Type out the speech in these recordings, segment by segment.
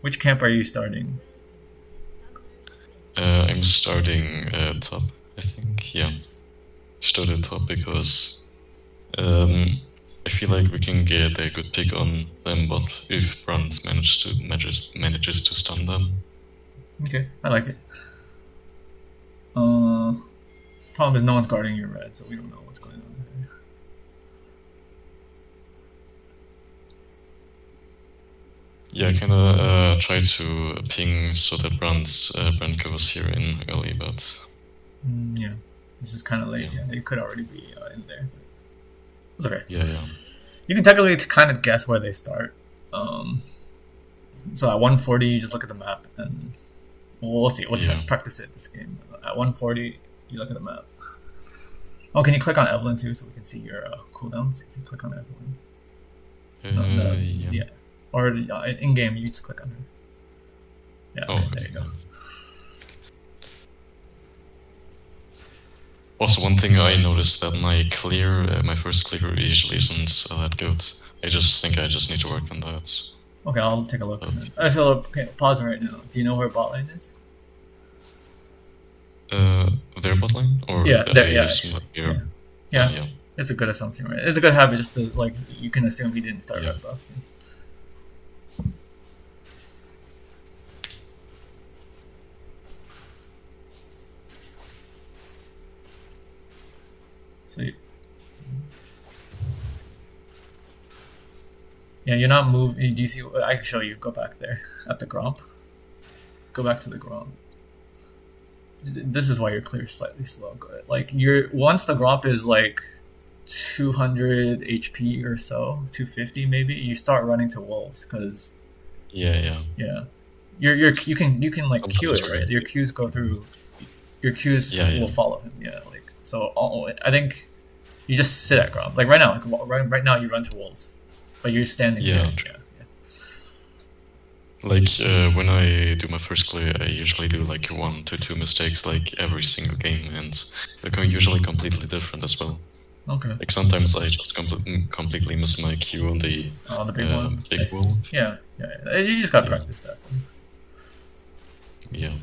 Which camp are you starting? I'm starting top, I think. Yeah, started top because I feel like we can get a good pick on them, but if Brunt manages to stun them. Okay, I like it. Problem is no one's guarding your red, so we don't know what's going on here. Yeah, I kinda try to ping so that Brunt goes here in early, but Yeah, this is kind of late. Yeah, they could already be in there. It's okay. yeah. You can technically kind of guess where they start. So at 140, you just look at the map, and we'll see. We'll try to practice it this game. At 140, you look at the map. Oh, can you click on Evelynn too, so we can see your cooldowns? If you click on Evelynn. Yeah. Or in game, you just click on her. Yeah, oh, there you go. Also, one thing I noticed that my first clear usually isn't that good. I just think I just need to work on that. Okay, I'll take a look. So, okay, pause right now. Do you know where bot lane is? Their bot lane? Or yeah, yeah. It's a good assumption, right? It's a good habit just to, like, you can assume he didn't start red buff. So, yeah, you're not moving. Do you see? I can show you. Go back there at the Gromp. Go back to the Gromp. This is why your clear is slightly slow. Like once the Gromp is like 200 HP or so, 250 maybe, you start running to wolves because yeah. You can like queue it, right? Your queues go through. Your queues will follow him. Yeah, like so. I think you just sit at Gromp. Like right now, right now you run to wolves, but you're standing. Yeah. Like when I do my first clear, I usually do like 1 to 2 mistakes like every single game, and they're usually completely different as well. Okay. Like sometimes I just completely miss my Q on the big one. Big world. Yeah. You just gotta practice that. Yeah.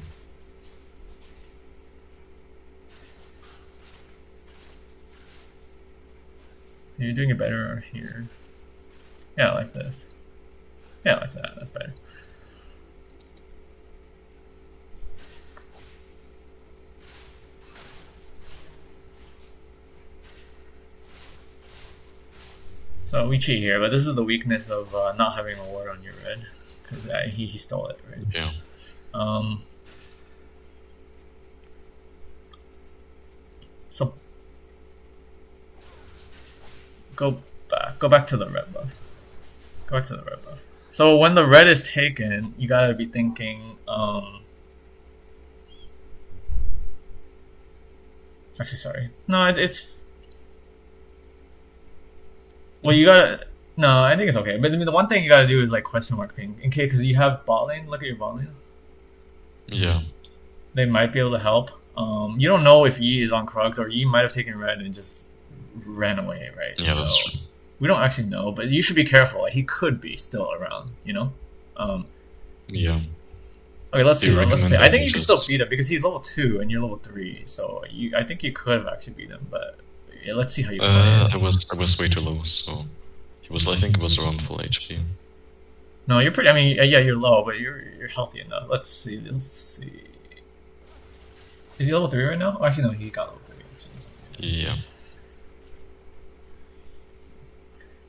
You're doing it better here. Yeah, like this. Yeah, like that. That's better. So we cheat here, but this is the weakness of not having a ward on your red, because he stole it, right? Yeah. So go back to the red buff. Go back to the red buff. So when the red is taken, you gotta be thinking. Actually, sorry. No, it's. Well, you gotta. No, I think it's okay. But I mean, the one thing you gotta do is like question mark ping, in case, because you have bot lane. Look at your bot lane. Yeah. They might be able to help. You don't know if Yi is on Krugs, or Yi might have taken red and just ran away, right? Yeah, so that's true. We don't actually know, but you should be careful. Like, he could be still around, you know? Yeah. Okay, let's see. Let's play. I think you can still beat him because he's level 2 and you're level 3. So I think you could have actually beat him, but yeah, let's see how you play. I was way too low, so he was. I think it was around full HP. No, you're pretty. I mean, yeah, you're low, but you're healthy enough. Let's see. Is he level 3 right now? Oh, actually, no, he got level 3. Actually. Yeah.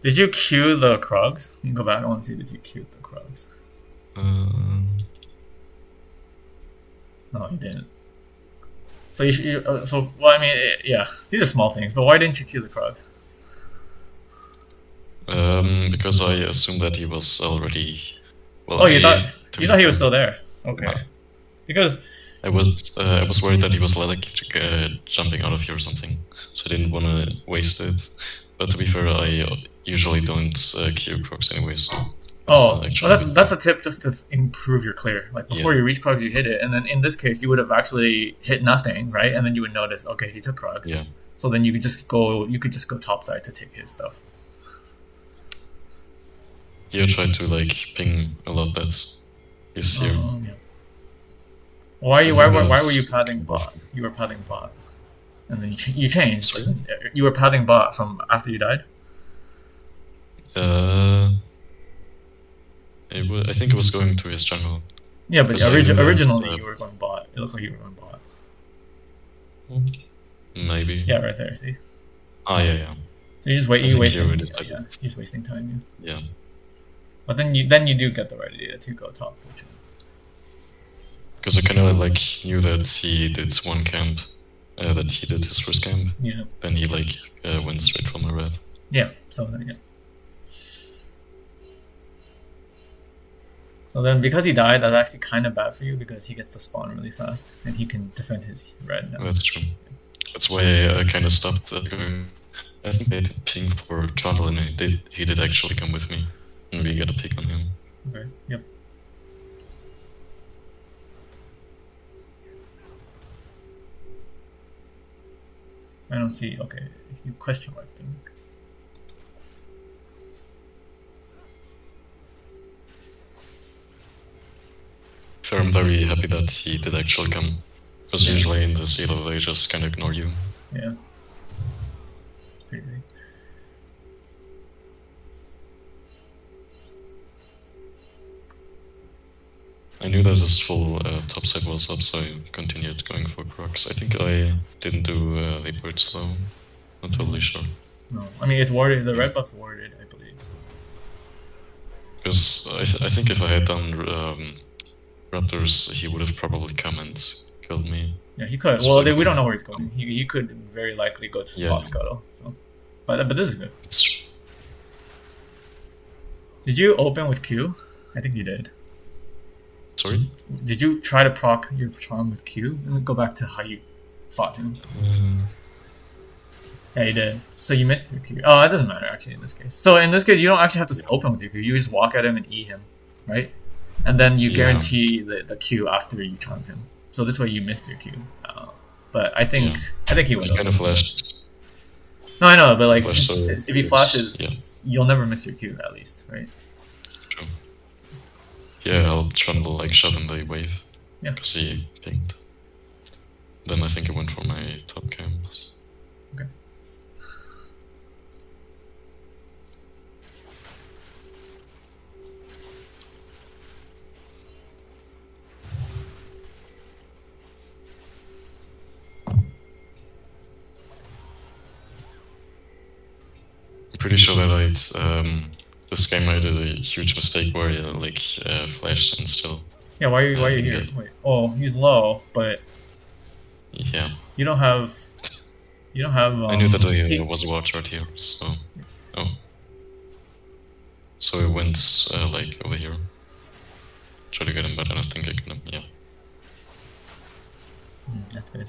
Did you queue the Krugs? You can go back. I want to see if you queued the Krugs. No, you didn't. So well, I mean, yeah, these are small things, but why didn't you queue the Krugs? Because I assumed that he was already. Well, oh, you thought he was still there? Okay. Because I was worried that he was like jumping out of here or something, so I didn't want to waste it. But to be fair, I usually don't queue Krugs anyway, so. That's a tip just to improve your clear. Like before you reach Krugs, you hit it, and then in this case, you would have actually hit nothing, right? And then you would notice, okay, he took Krugs. Yeah. So then you could just go topside to take his stuff. You tried to like ping a lot. That's. He's here. Yeah. Why were you padding bot? You were padding bot, and then you changed. Sorry? You were padding bot from after you died. I think it was going to his jungle. Yeah, but originally you were going bot. It looked like you were going bot. Maybe. Yeah, right there. See. Ah, yeah. So you just wait. You wasting. Yeah, he's wasting time. Yeah. But then you do get the right idea to go top. Because I kind of like knew that he did one camp, that he did his first camp. Yeah. Then he like went straight from the red. Yeah. So then So then, because he died, that's actually kind of bad for you because he gets to spawn really fast and he can defend his red now. That's true. That's why I kind of stopped going. I think they did ping for Trundle and he did actually come with me. And we got a pick on him. Okay, yep. I don't see, okay, you question mark them. So I'm very happy that he did actually come. Because usually in the Silo they just kind of ignore you. Yeah. It's pretty big. I knew that his full topside was up, so I continued going for Crocs. I think I didn't do the birds though. Not totally sure. No, I mean it's warded. The red buff's warded, I believe. So. Because I think if I had done Raptors, he would have probably come and killed me. Yeah, he could. Well, we don't know where he's going. He could very likely go to bot scuttle. So, but this is good. It's true. Did you open with Q? I think you did. Sorry? Did you try to proc your charm with Q? And go back to how you fought him. Yeah, you did. So you missed your Q. Oh, it doesn't matter actually in this case. So in this case, you don't actually have to open with your Q. You just walk at him and E him, right? And then you guarantee the Q after you charm him. So this way you missed your Q. But I think he would. Kind of flashed. No, I know, but like if he flashes, you'll never miss your Q at least, right? True. Yeah, I'll Trundle like shove in the wave. Yeah. Because he pinged. Then I think I went for my top camps. Okay. Pretty sure that this game I did a huge mistake where I like flashed and still. Yeah, why are you here? Wait, oh, he's low, but yeah, you don't have. I knew that there was a watch right here, so so I went like over here, try to get him, but I don't think I can. Yeah. That's good.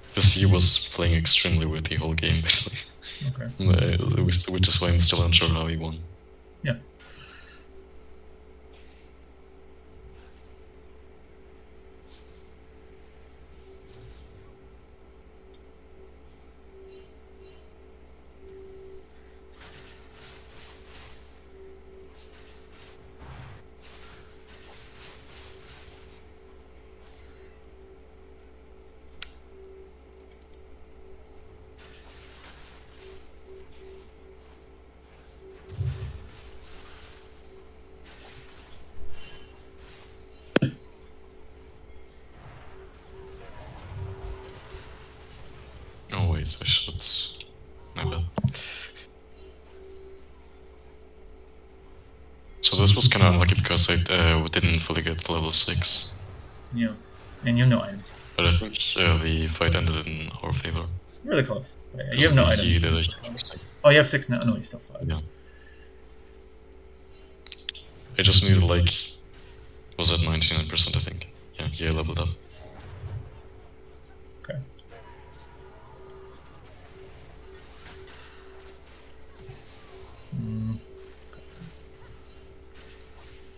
Because he was playing extremely with the whole game, okay. Which is why I'm still unsure how he won. Yeah. Oh wait, I should. My bad. So this was kind of unlucky because I didn't fully get to level 6. Yeah, and you have no items. But I think the fight ended in our favor. Really close. But yeah, you have no items. Did a huge mistake. Oh, you have 6 now. No, you still 5. Yeah. I just needed like, was at 99% I think. Yeah, he leveled up. Okay.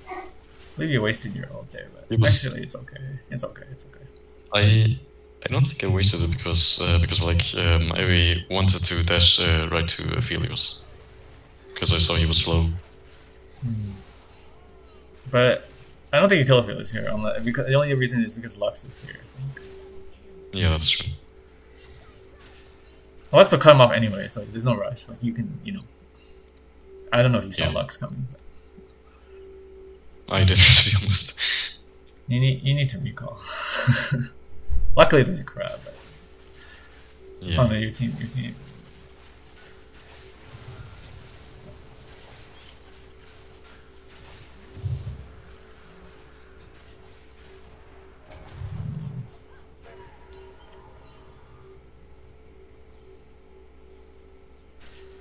I believe you wasted your ult there, but actually it's okay. It's okay. I don't think I wasted it because like I wanted to dash right to Aphelios because I saw he was slow. But I don't think you kill Felix here, because the only reason is because Lux is here. I think. Yeah, that's true. Lux will cut him off anyway, so there's no rush. Like you can, I don't know if you saw Lux coming. I didn't, to be honest. You need to recall. Luckily, there's a crab. But... Yeah. Oh no, your team.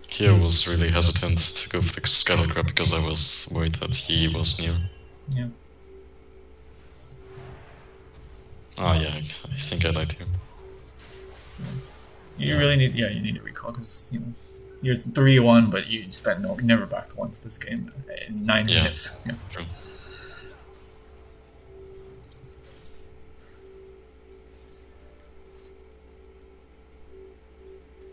Here I was really hesitant to go for the Scarlet Crab because I was worried that he was near. Yeah. Ah, yeah, I think I died here. You really need, you need to recall because you're 3-1, but you spent never backed once this game in 9 minutes. Yeah, true.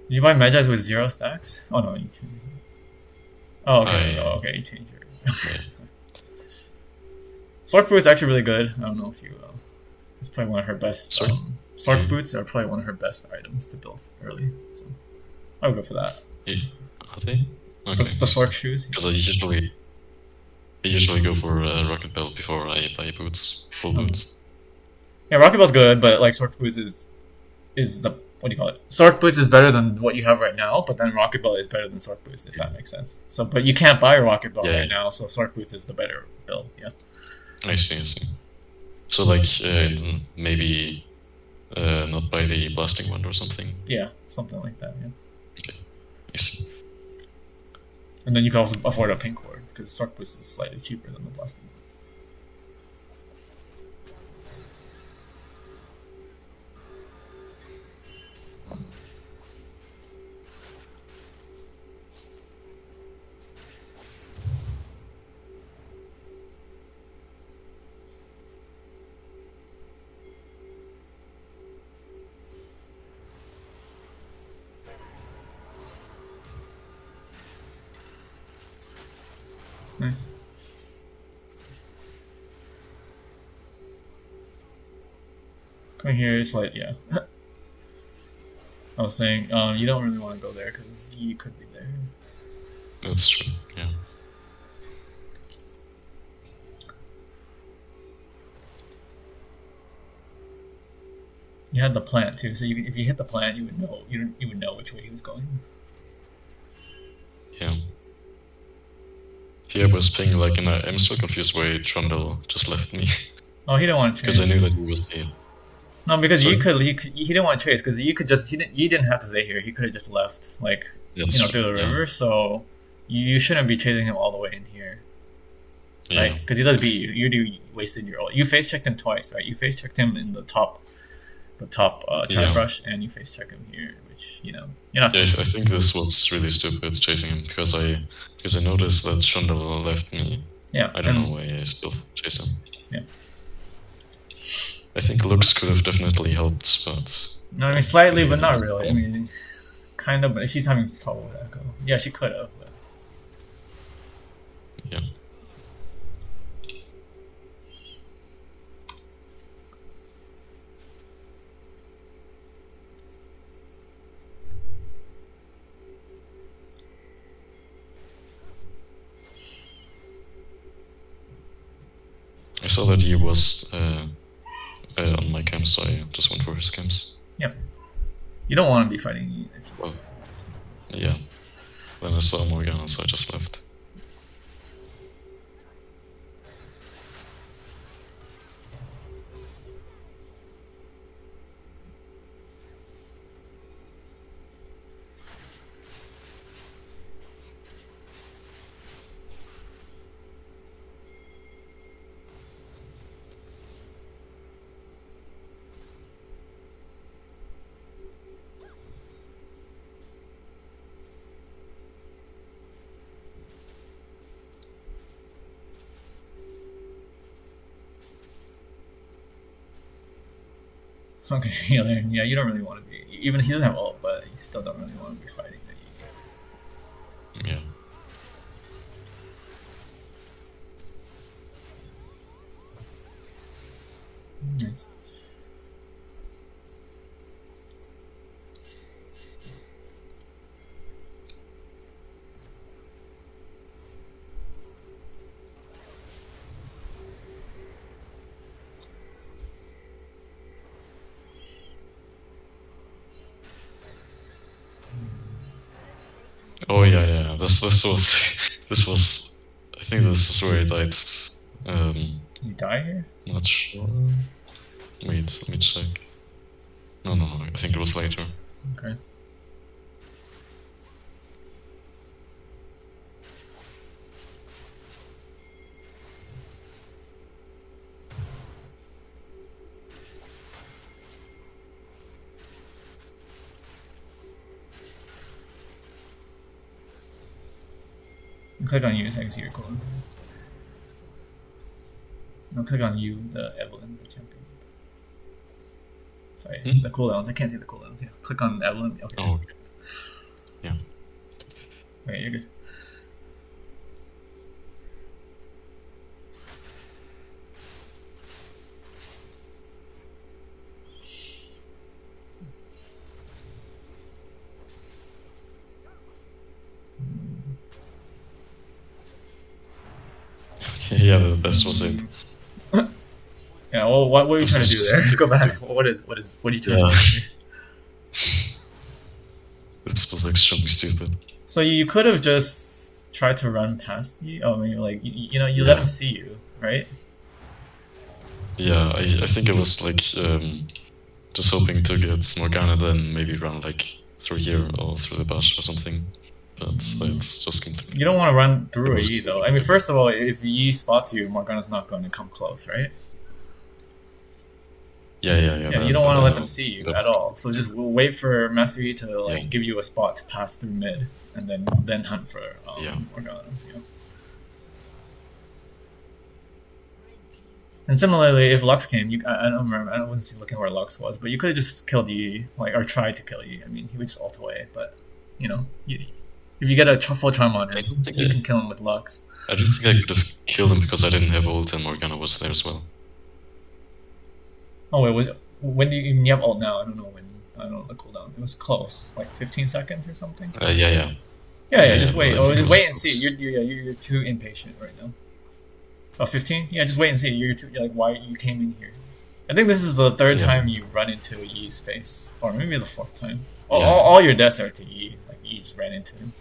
Did you buy Magi's with 0 stacks? Oh no, you changed it. Oh okay, you changed it. Okay. Sork Boots actually really good. I don't know if you. It's probably one of her best. Sork Boots are probably one of her best items to build early. So I would go for that. Yeah. Are they? Okay. The Sork shoes. Because I usually go for Rocket Belt before I buy boots, full boots. Yeah, Rocket Belt's good, but like Sork Boots is the, what do you call it? Sork Boots is better than what you have right now, but then Rocket Belt is better than Sork Boots, if that makes sense. So, but you can't buy Rocket Belt right now, so Sork Boots is the better build. Yeah. I see. So like maybe not buy the blasting one or something. Yeah, something like that. Yeah. Okay. I see. And then you can also afford a pink ward because Sork Boots is slightly cheaper than the blasting one. Nice. Coming here is like, yeah. I was saying, you don't really want to go there because you could be there. That's true, yeah. You had the plant too, so if you hit the plant, you would know which way he was going. Yeah. Here was playing like I'm so confused why Trundle just left me. Oh, he didn't want to chase. Because I knew that he was here. No, because he didn't want to chase because you didn't have to stay here. He could have just left, like through the river. So you shouldn't be chasing him all the way in here, right? Because he does beat you. You wasted your ult. You face checked him twice, right? You face checked him in the top chart brush, and you face check him here, which you're not. Yeah, I think this was really stupid chasing him because I noticed that Trundle left me. Yeah. I don't know why I still chased him. Yeah. I think looks could have definitely helped, but... No, I mean, slightly, but not really. I mean, kind of, but if she's having trouble with Echo. Yeah, she could have, but... Yeah. I saw that he was on my camp, so I just went for his camps. Yeah. You don't want to be fighting. Well, yeah. Then I saw Morgana, so I just left. Okay, yeah, you don't really want to be. Even he doesn't have ult, but you still don't really want to be fighting the Yeah. Nice. Oh yeah. This was. I think this is where I died. You die here? Not sure. Wait, let me check. No. I think it was later. Okay. Click on you so I can see your cooldown. No, click on you, the Evelynn, the champion. Sorry, it's the cooldowns. I can't see the cooldowns. Yeah, click on Evelynn. Okay. Oh, okay. Yeah. Okay, you're good. Yeah, this was it. Yeah, well, what were you trying to do there? Go back. What are you trying to do? This was extremely stupid. So you could have just tried to run past you. Oh, I mean, like you know, you let him see you, right? Yeah, I think it was like just hoping to get Morgana, then maybe run like through here or through the bush or something. But it's just completely. You don't want to run through a Yi though. I mean, first of all, if Yi spots you, Morgana's not going to come close, right? Yeah. You don't want to let them see you at all. So just wait for Master Yi to like give you a spot to pass through mid, and then hunt for Morgana. Yeah. And similarly, if Lux came, I don't remember. I wasn't looking where Lux was, but you could have just killed Yi, like, or tried to kill Yi. I mean, he would just ult away. But you know, if you get a full charm on him, you can kill him with Lux. I don't think I could have killed him because I didn't have ult and Morgana was there as well. Oh wait, when do you have ult now? I don't know when. I don't know the cooldown. It was close, like 15 seconds or something. Yeah. Just wait. Oh, just wait and see. You're too impatient right now. Oh, 15? Yeah, just wait and see. You're like, why you came in here? I think this is the third time you run into Yi's face, or maybe the fourth time. All your deaths are to Yi. Like Yi just ran into him.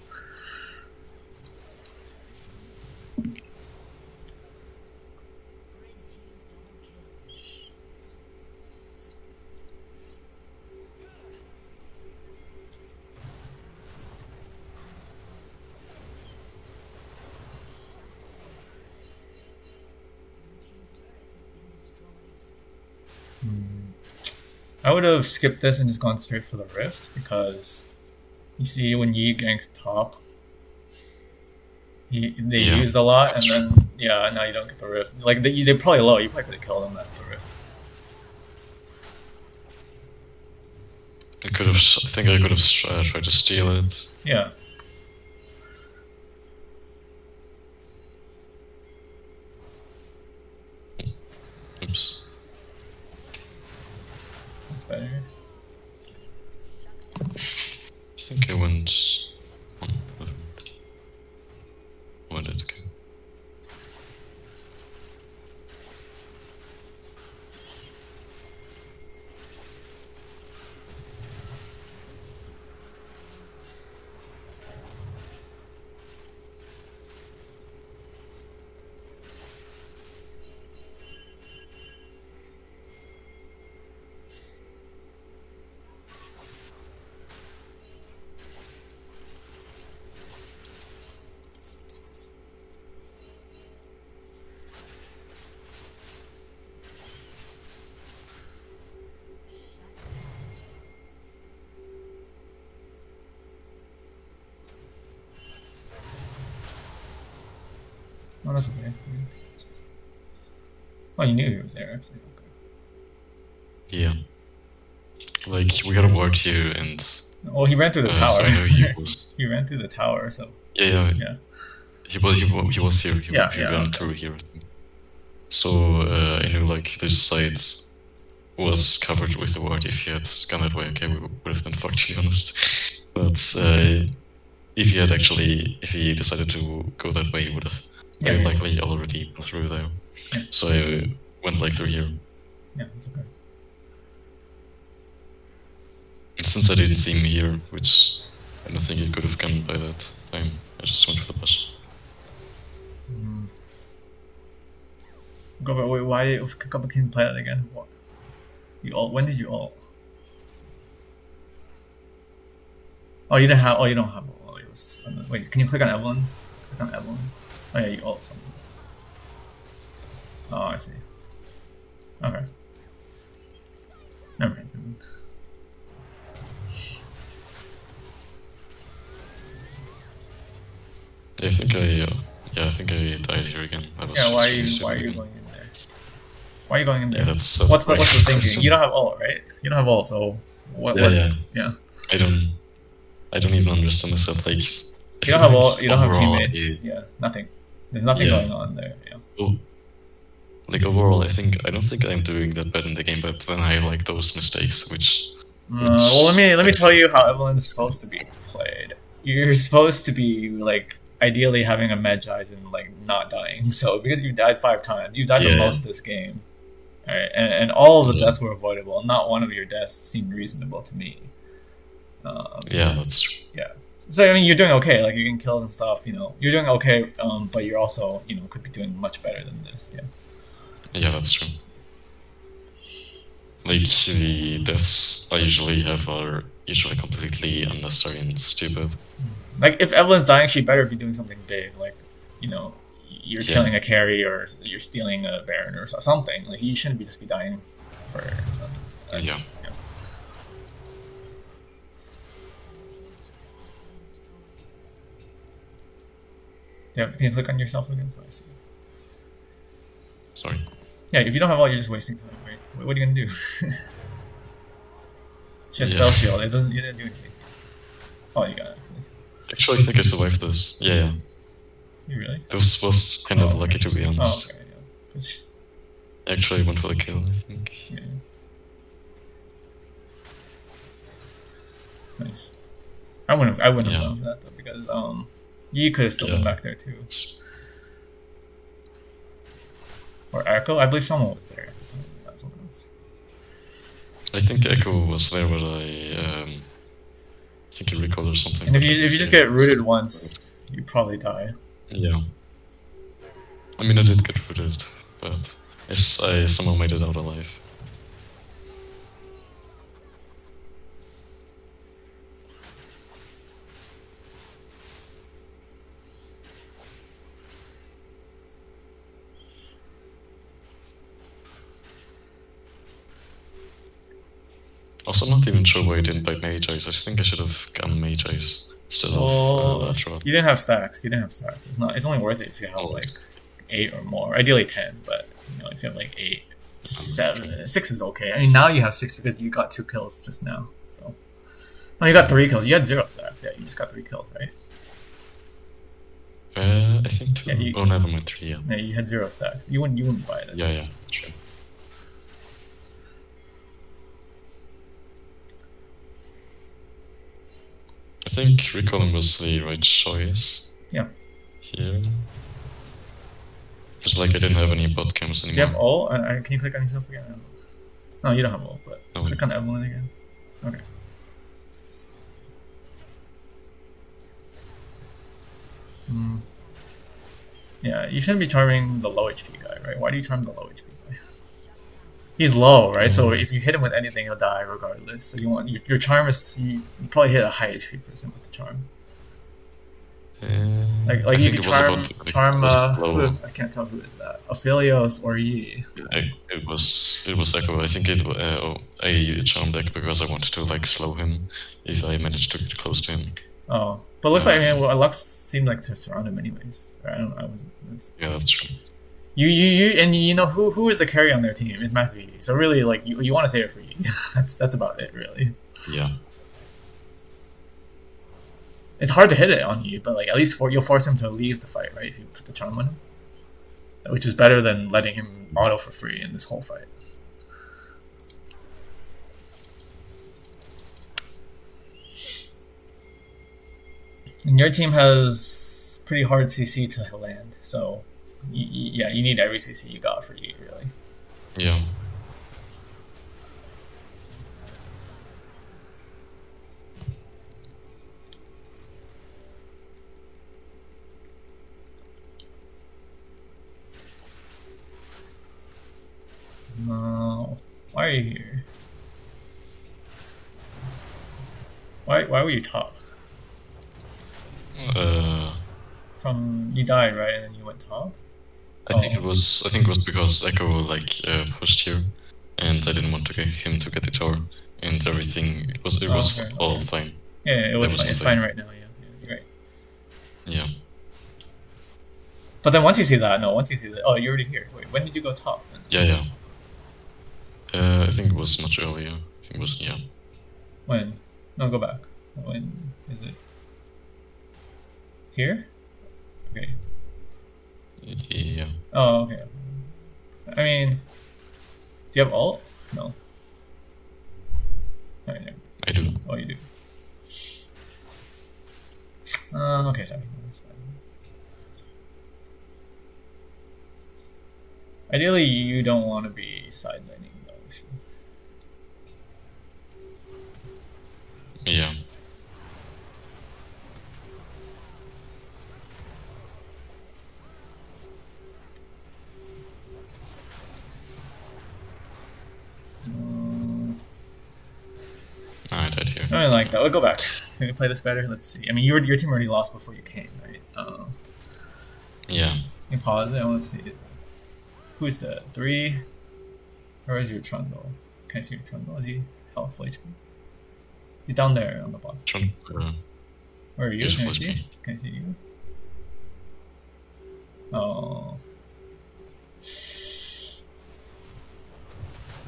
I would have skipped this and just gone straight for the rift, because you see when Yi ganked top, they used a lot, and then now you don't get the rift. Like they're probably low. You probably could have killed them at the rift. I think I could have tried to steal it. Yeah. Oops. Better. I think I went on. Where did it go? Oh, that's okay. Oh, you knew he was there, actually. Okay. Yeah. Like, we got a ward here, and... Well, he ran through the tower. So I know he was... he ran through the tower, so... Yeah. He was here. He ran through here. So, I knew, like, this side was covered with the ward. If he had gone that way, okay, we would have been fucked, to be honest. But if he decided to go that way, he would have very likely already gone through there. Yeah. So I went like through here. Yeah, that's okay. And since I didn't see him here, which I don't think he could have gone by that time, I just went for the push. Go back. Wait, why? Can you play that again? What? You ult? When did you ult? Oh, you didn't have. Oh, you don't have. Oh, it was, wait, can you click on Evelynn? Click on Evelynn. Oh yeah, you ult something. Oh, I see. Okay. Never mind. I think I died here again. I was why are you going in there? Why are you going in there? Yeah, that's what's the thinking? You don't have ult, right? You don't have ult, so what? Yeah. I don't even understand this. Like, you don't have ult. You don't have teammates. Yeah, nothing. There's nothing going on there. Yeah. Well, like overall, I don't think I'm doing that bad in the game, but then I like those mistakes, which. Well, let me tell you how Evelynn's supposed to be played. You're supposed to be like ideally having a Medjai's and like not dying. So because you died 5 times, you died the most this game. Alright, and all of the deaths were avoidable. Not one of your deaths seemed reasonable to me. That's true. Yeah. So I mean, you're doing okay. Like you're getting kills and stuff. You know, you're doing okay. But you're also could be doing much better than this. Yeah. Yeah, that's true. Like the deaths I usually have are usually completely unnecessary and stupid. Like if Evelynn's dying, she better be doing something big. Like you're killing a carry or you're stealing a Baron or something. Like you shouldn't just be dying for. Yeah. Yeah, can you click on yourself again so I see? Sorry. Yeah, if you don't have all, you're just wasting time, right? What are you gonna do? She has spell shield. You didn't do anything. Oh, you got it. Actually, I think I survived this. Yeah. You really? This was kind of lucky, to be honest. Oh, okay, yeah. Actually, I went for the kill, I think. Yeah. Nice. I wouldn't have gone for that though, because you could have still been back there too. Or Echo? I believe someone was there at the time. Not something else. I think Echo was there, but I think he recalled or something. And if you just get rooted once, you probably die. Yeah. I mean, I did get rooted, but I somehow made it out alive. Also, I'm not even sure why I didn't buy Mage-Eyes. I think I should have gone Mage-Eyes instead of that shot. You didn't have stacks. It's only worth it if you have like 8 or more. Ideally 10, but if you have like 8, 7, 6 is okay. I mean, now you have 6 because you got 2 kills just now. So, no, you got 3 kills. You had 0 stacks. Yeah, you just got 3 kills, right? I think 2. Yeah, never mind, 3. Yeah. Yeah, you had 0 stacks. You wouldn't buy it. Yeah, true. I think recalling was the right choice. Yeah. Here. Just like I didn't have any bot cams anymore. Do you have ult? Can you click on yourself again? No, you don't have ult, but click on Evelynn again. Okay. Yeah, you shouldn't be charming the low HP guy, right? Why do you charm the low HP guy? He's low, right? So if you hit him with anything, he'll die regardless. So you want your charm is you probably hit a high HP person with the charm. Like you can charm I can't tell who is that. Aphelios or Yi. It was Echo. I think I charmed Echo because I wanted to like slow him if I managed to get close to him. Oh, but it looks like Lux seemed like to surround him anyways. I don't know. I wasn't. Yeah, that's true. Who is the carry on their team? It's Master Yi. So really, like you want to save it for Yi. that's about it, really. Yeah. It's hard to hit it on Yi, but like at least you'll force him to leave the fight, right? If you put the charm on him, which is better than letting him auto for free in this whole fight. And your team has pretty hard CC to land, so yeah, you need every CC you got for you, really. Yeah. No, why are you here? Why were you top? From you died, right, and then you went top. I think it was because Echo like pushed here, and I didn't want to get him to get the tower, and everything was okay, all fine. Yeah, it was fine. It's fine right now. Yeah, you're right. Yeah. But then once you see that, oh, you're already here. Wait, when did you go top? Then? Yeah. I think it was much earlier. I think it was When? No, go back. When is it? Here? Okay. Yeah. Oh, okay. I mean, do you have ult? No. Alright, I do. Oh, you do. Okay, sorry. That's fine. Ideally, you don't want to be side laning though. Yeah. I died here. I like that. We'll go back. Can we play this better? Let's see. I mean, your team already lost before you came, right? Yeah. You pause it. I want to see it. Who's the 3? Where is your Trundle? Can I see your Trundle? Is he health HP? He's down there on the boss. Where are you? Can I see you? Can I see you? Oh.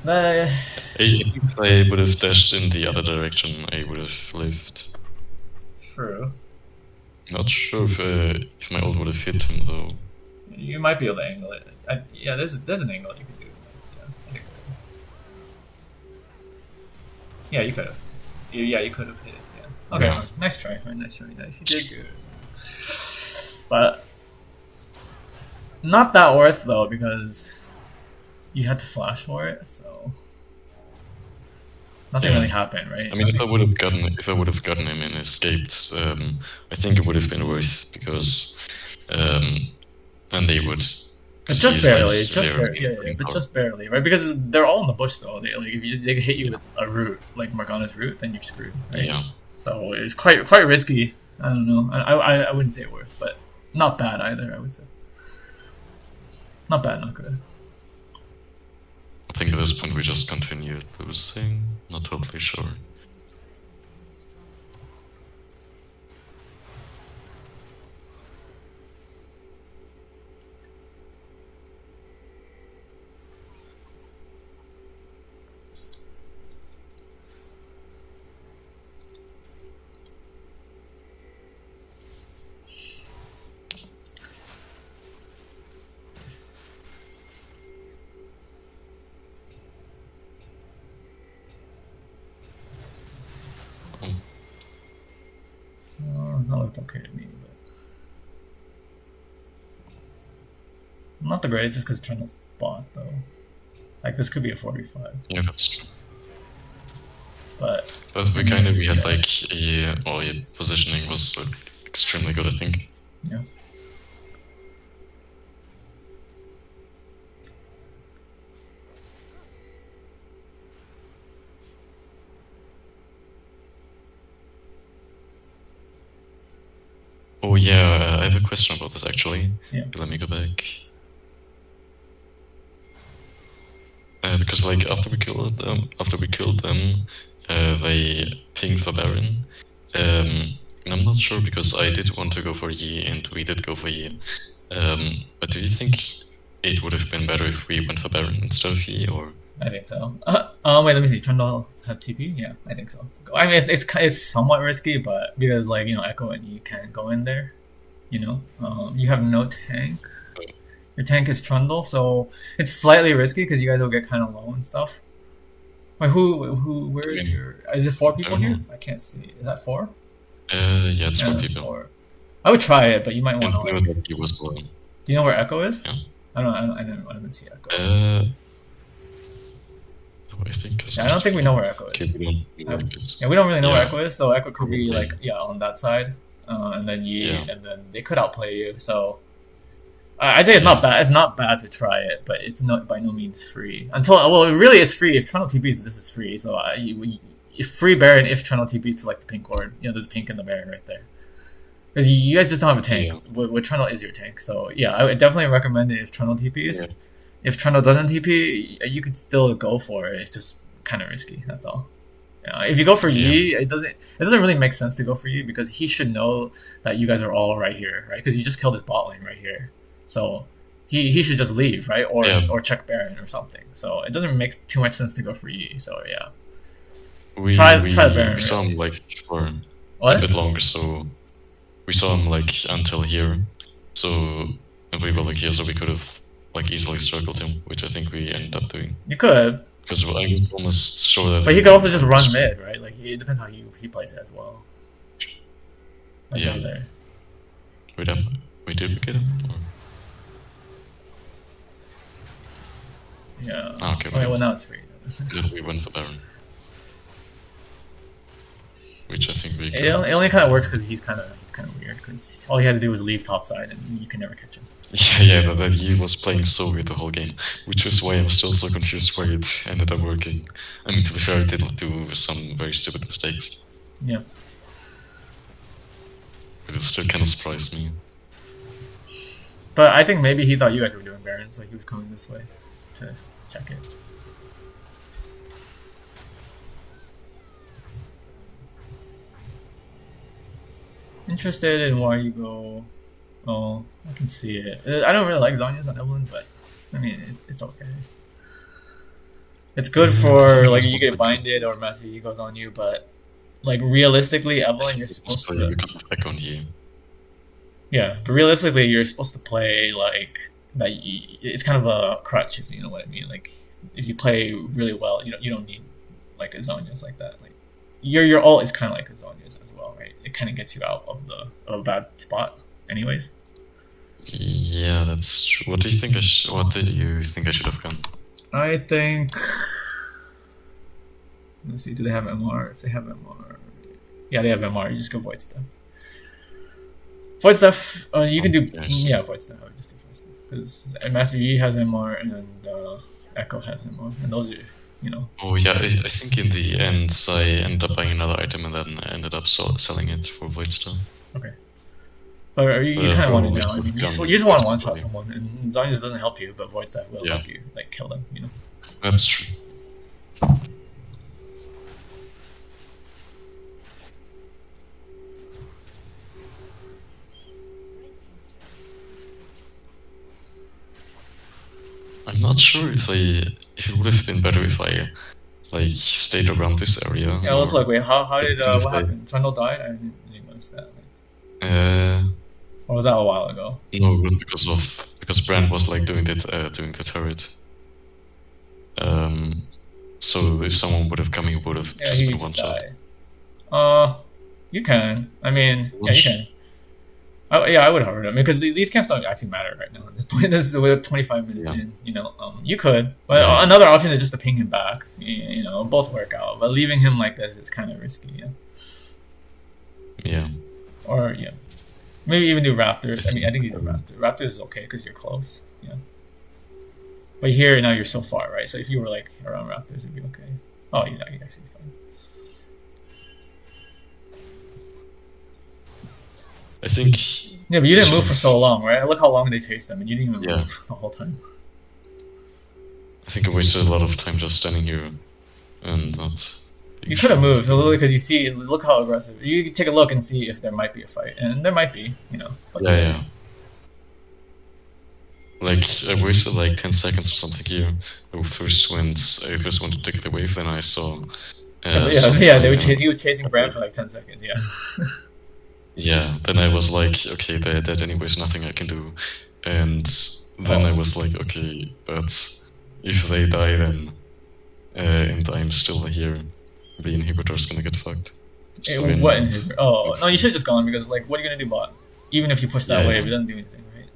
If I would have dashed in the other direction, I would have lived. True. Not sure if my ult would have hit him though. You might be able to angle it. Yeah, there's an angle you can do. Yeah, you could have. Yeah, you could have hit it. Yeah. Okay, yeah. Nice try. Nice try. You did good. But not that worth though, because you had to flash for it, so nothing really happened, right? I mean, if I would have gotten him and escaped, I think it would have been worth, because then they would. But just barely, but just barely, right? Because they're all in the bush though. They if they hit you with a root, like Morgana's root, then you're screwed, right? Yeah. So it's quite risky. I don't know. I wouldn't say worth, but not bad either. I would say. Not bad, not good. I think at this point we just continue losing. Not totally sure. That looked okay to me, but not the greatest, just because Trundle's bot though. Like this could be a 45. Yeah, that's true. But we had like a positioning was extremely good, I think. Yeah. Oh yeah, I have a question about this actually. Yeah. Let me go back. Because like after we killed them, they pinged for Baron. And I'm not sure, because I did want to go for Yi and we did go for Yi. But do you think it would have been better if we went for Baron instead of Yi, or? I think so. Wait, let me see. Trundle have TP? Yeah, I think so. I mean, it's somewhat risky, but because like Echo and Yi can't go in there, you have no tank. Your tank is Trundle, so it's slightly risky because you guys will get kind of low and stuff. Wait, where is your? Is it 4 people here? I can't see. Is that 4? Yeah, it's Yeah, for that's people. 4. I would try it, but you might And want to know like. that he was low. Do you know where Echo is? Yeah. I didn't see Echo. I think. Yeah, I don't think we know where Echo Okay, is. we don't know where it is. Yeah, we don't really know where Yeah. Echo is, so Echo could be Probably. like on that side, and then Yi, Yeah. and then they could outplay you. So I'd say it's not bad. It's not bad to try it, but it's not by no means free. Really, it's free. If Trundle TPs, this is free. So if free Baron, if Trundle TPs to like the pink ward, there's a pink in the Baron right there. Because you guys just don't have a tank. Yeah. With Trundle is your tank. So yeah, I would definitely recommend it if Trundle TPs. Yeah. If Trundle doesn't TP, you could still go for it. It's just kind of risky. That's all. If you go for Yi, it doesn't really make sense to go for Yi because he should know that you guys are all right here, right? Because you just killed his bot lane right here. So he should just leave, right? Or check Baron or something. So it doesn't make too much sense to go for Yi. So yeah. Try the Baron. We saw him like for What? a bit longer, so we saw him like until here. So and we were like here, so we could have like easily circled him, which I think we ended up doing. You could. Because I was almost sure that. But he could also just run mid, right? Like it depends how he plays it as well. That's Yeah. there. We did get him. Or? Yeah. Ah, okay. Well, now it's free. Then we went for Baron, which I think we. It only kind of works because he's kind of weird. Because all he had to do was leave topside, and you can never catch him. Yeah, that he was playing so weird the whole game, which is why I'm still so confused why it ended up working. I mean, to be fair, I did do some very stupid mistakes. Yeah. But it still kind of surprised me. But I think maybe he thought you guys were doing Baron, so he was coming this way to check it. Interested in why you go. Oh, I can see it. I don't really like Zhonya's on Evelynn, but I mean, it's okay. It's good for like you get binded or Master Yi goes on you, but like realistically, Evelynn, you're supposed to. Back on you. Yeah, but realistically, you're supposed to play like that. It's kind of a crutch, if you know what I mean. Like if you play really well, you don't need like a Zhonya's like that. Like your ult is kind of like a Zhonya's as well, right? It kind of gets you out of a bad spot, anyways. Yeah, that's true. What did you think I should have done? I think. Let's see. Do they have MR? If they have MR, yeah, they have MR. You just go Void Stuff. Void Stuff. You can do. Yeah, Void Stuff. I would just do Void Stuff because Master Yi has MR and Echo has MR, and those are Oh yeah, I think in the end I ended up buying another item and then ended up selling it for Void Stuff. Okay. But you kind of want it now. You just want to one-shot someone, and Zhonya's doesn't help you, but Void Staff will help you, like kill them. That's true. I'm not sure if it would have been better if I like stayed around this area. Yeah, let's look. Wait, how did what happened? Trundle died? I didn't notice that. Or was that a while ago? No, it was because Brand was like doing the turret. So if someone would have come, he would have just been one shot. You can. I mean, yeah, you can. I would hurry them because these camps don't actually matter right now at this point. This is with 25 minutes in. You could, but another option is just to ping him back. Both work out. But leaving him like this is kind of risky. Yeah. Or maybe even do Raptors. I think you do Raptor. Raptors is okay because you're close. Yeah. But here now you're so far, right? So if you were like around Raptors, it'd be okay. Oh, he's actually fine. I think. Yeah, but you didn't move for so long, right? Look how long they chased them, and you didn't even move the whole time. I think I wasted a lot of time just standing here, and not. You could have moved, literally, because you see. Look how aggressive. You can take a look and see if there might be a fight, and there might be. Yeah. Like I wasted like 10 seconds or something here. I first went to take the wave, then I saw. He was chasing Brand for like 10 seconds. Yeah. Yeah, then I was like, okay, they're dead anyways, nothing I can do. And then I was like, okay, but if they die then, and I'm still here, the inhibitor's gonna get fucked. What inhibitor? Oh, no, you should have just gone because, like, what are you gonna do bot? Even if you push that wave, it doesn't do anything, right?